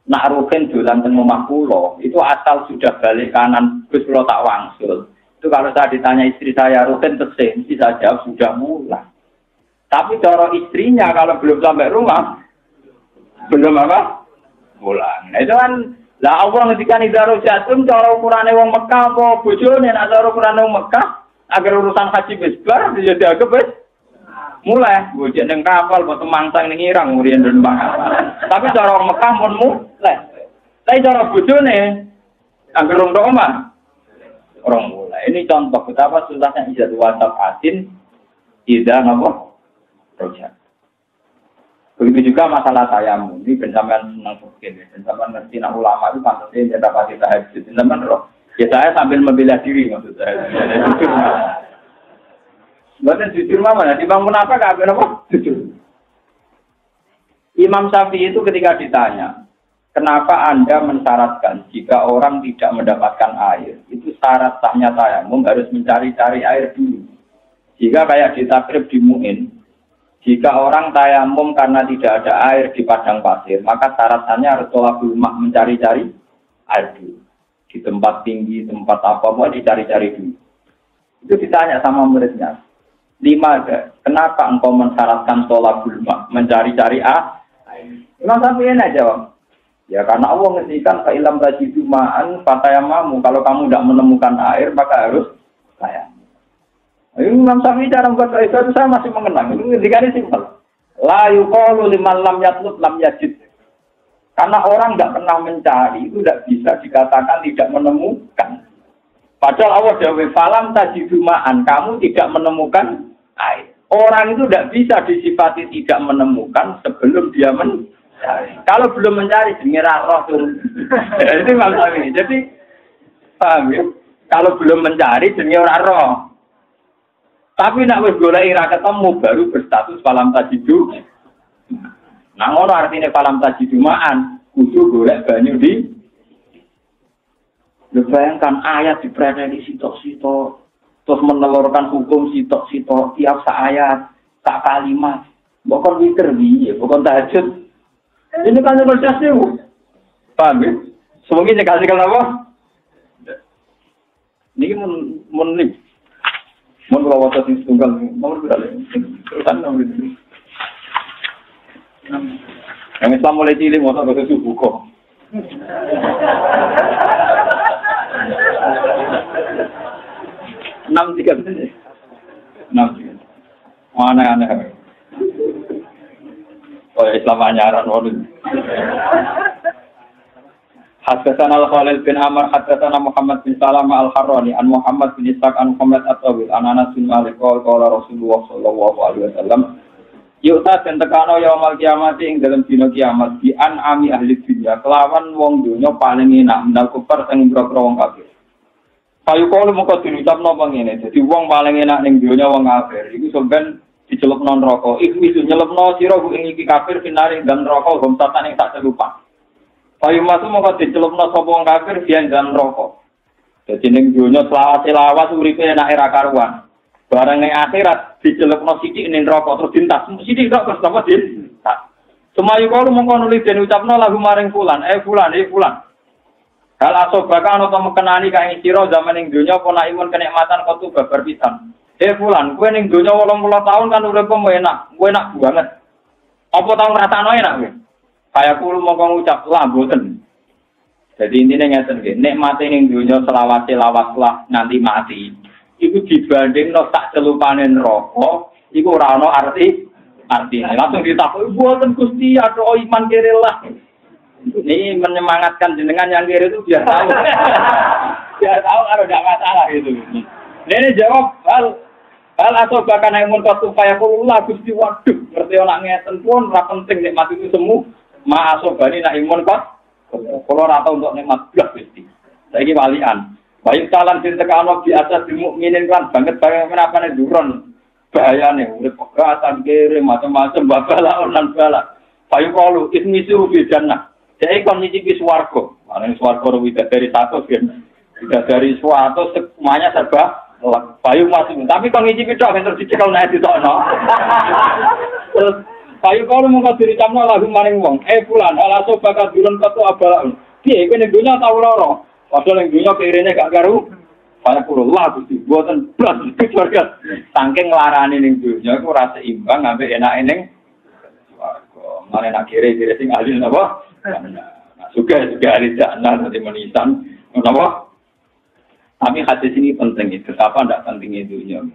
Nak rugen dolan teng omah kula, itu asal sudah balik kanan, Gus kula tak wangsul. Itu kalau saya ditanya istri saya, rugen tesih, mesti saya jawab sudah mulai. Tapi cara istrinya kalau belum sampai rumah, belum apa? Pulang. Nah, itu kan lah Allah ngendikan idaro jatuh cara ukurane wong Mekah apa bojone nek cara ukurane wong Mekah agar urusan haji wis bar ya dianggap wis mulai bojone ning kapal mbok temangsang ning irang mrien Rembang. Tapi cara wong Mekah mun mulai. Tapi cara bojone agar wong omah orang mulai. Ini contoh betapa susahnya ijazah WhatsApp asin tidak apa project. Begitu juga masalah tayammum. Ini benjamin senang mungkin. Benjamin ngerti nak ulama itu pantasnya jadi pasti tahajud. Benjamin roh. Ya saya sambil membela diri maksud saya. Bukan jujur mana? Dibangun apa? Gak apa? Jujur. Imam Syafi'i itu ketika ditanya, kenapa Anda mensyaratkan jika orang tidak mendapatkan air, itu syarat sahnya tayammum harus mencari-cari air dulu. Jika kayak di takrib di Mu'in, jika orang tayamum karena tidak ada air di padang pasir, maka syaratnya harus tolabul mak mencari-cari air dulu. Di tempat tinggi, tempat apa-apa dicari-cari dulu. Itu ditanya sama muridnya. 5 ada. Kenapa engkau mensyaratkan tolabul mak mencari-cari air? Imam Syafi'i jawab. Ya karena Allah ngendikan fa'ilam tajidu ma'an fatayamamu. Kalau kamu tidak menemukan air, maka harus tayamum. Imam Syafi'i cara membuat itu saya masih mengenang. Ini ngendikannya simpel. La yuqalu liman lam yatlub lam yajid. Karena orang tidak pernah mencari, itu tidak bisa dikatakan tidak menemukan. Padahal Allah dawuh falam tajidu ma'an, kamu tidak menemukan air. Orang itu tidak bisa disifati tidak menemukan sebelum dia mencari. Kalau belum mencari, jenenge roh turun. Itu Imam Syafi'i. Jadi paham ya? Kalau belum mencari, jenenge ora roh. Tapi nak wis golek ira ketemu baru berstatus falam tajidu. Nah ngono artine falam tajidu ma'an, kudu golek banyu di. Bayangkan ayat diprediksi sitok-sitok, terus menelurkan hukum sitok-sitok tiap ayat, sak kalimat. Bukan witir piye, bukan tahajud. Ini kan berdas niku. Paham ya? Semoga kasih kenapa? Niki mun mun kalau waktu itu tunggal nomor berapa? Terusan nomor itu. Yang Islam mulai cilik mau sampai ke subuh kok. 6 mana aneh. Oh Islam anyaran waduh. Haddatsana Al-Khalil bin Amr haddatsana Muhammad bin Salamah Al-Harrani an Muhammad bin Ishaq an Muhammad At-Tawil an Anas bin Malik qala Rasulullah sallallahu alaihi wasallam yu'ta tentekano yaumul kiamat ing dalam dina kiamat di an'ami ahli dunya kelawan wong donya paling enak menal kufar sing boro-boro wong kafir. Payu kalau mengko diucapno ngene dadi wong paling enak ning donya wong kafir iku sampean dicelupno neraka iku iso nyelepno sira ing iki kafir finare dan neraka gum satan ing tak celupan. Payu masuk mongko dicelupno sapa wong kafir biyen dan neraka. Dadi ning donya selawat uripe enak ra karuan. Barang ning akhirat dicelupno sithik ning neraka terus dintas. Sithik kok terus apa dintas. Semayu kalau mongko nulis den ucapno lagu maring fulan, fulan. Hal asobaka ana to mekenani kae sira zaman ning donya apa naimun kenikmatan kok babar pisan. Fulan, kowe ning donya 80 tahun kan uripmu enak, kowe enak banget. Apa tau ngrasakno enak kowe? Kaya kulo mongko ngucap lah mboten. Jadi intine ngeten nggih, nikmate ning donya selawat-selawat lah nganti mati. Iku dibandingno sak celupane neraka, iku ora ana artine. Langsung ditakoki, "Mboten Gusti, atau iman kere lah." Ini menyemangatkan jenengan yang kiri itu biar tahu. Biar tahu kalau tidak masalah gitu. Ini jawab hal atau bahkan yang munkar supaya kulullah Gusti waduh ngerti orang ngeten pun ora penting nikmat itu semua. Ma'asobani nak imun kok. Kalau rata untuk nikmat blas Gusti. Saiki walian. Baik salan sing tekano biasa di mukminin kan banget menapa nek duron. Bahayane urip pegatan kiri macam-macam babala lan bala. Bayu kalu ismi suruh di jannah. Jadi kon nyicipi swarga. Ana swarga dari satu kan. Dari suatu semuanya serba payu masih. Tapi kon nyicipi tok terus dicekal nek ditokno. Terus payu kalau mau diri camno lagu maring wong. Fulan ala sobakat bilon katu abal. Piye kowe ning dunya tau lara. Padahal ning dunya kirene gak karu. Saya purullah Gusti, mboten blas keluarga. Saking nglarani ning dunya iku ora seimbang ambek enake ning swarga. Mane nak kire-kire sing ahli napa? Nah, juga ahli jannah nanti menisan. Napa? Tapi hadis ini penting itu. Betapa ndak pentingnya dunya.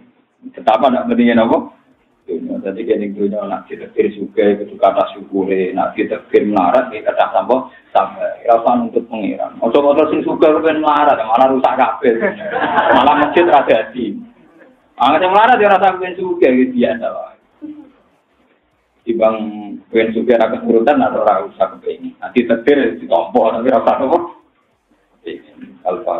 Betapa ndak pentingnya napa? Dunya. Jadi ning dunya nak ditekir juga kudu kata syukure, nak ditekir melarat iki kata sampai rasa untuk pengiran. Ojo-ojo sing suka kepen melarat, malah rusak kabeh. Malah masjid ra dadi. Sing melarat ya rasa kepen suka iki biasa wae. Dibang kepen suka ra keturutan atau ora usah kepen. Nanti tekir ditompo tapi rasa apa? Alfa.